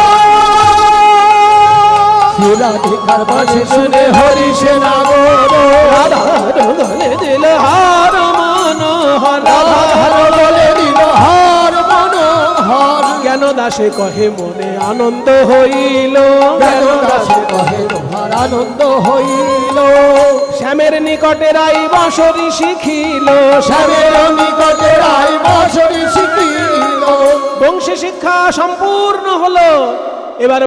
S3: রাধিকার বাসে শুনে হরি সে নাগর
S1: রাধার গলে দিল হার মনোহর
S3: রাধার গলে দিল হার মনোহর
S1: জ্ঞান দাসে কহে মনে আনন্দ হইল
S3: জ্ঞান দাসে কহে তোমার আনন্দ হইল
S1: শ্যামের নিকটে রাই বাঁশরি শিখিল
S3: শ্যামের নিকটে রাই বাঁশরি শিখিল
S1: বংশী শিক্ষা সম্পূর্ণ হলো এবার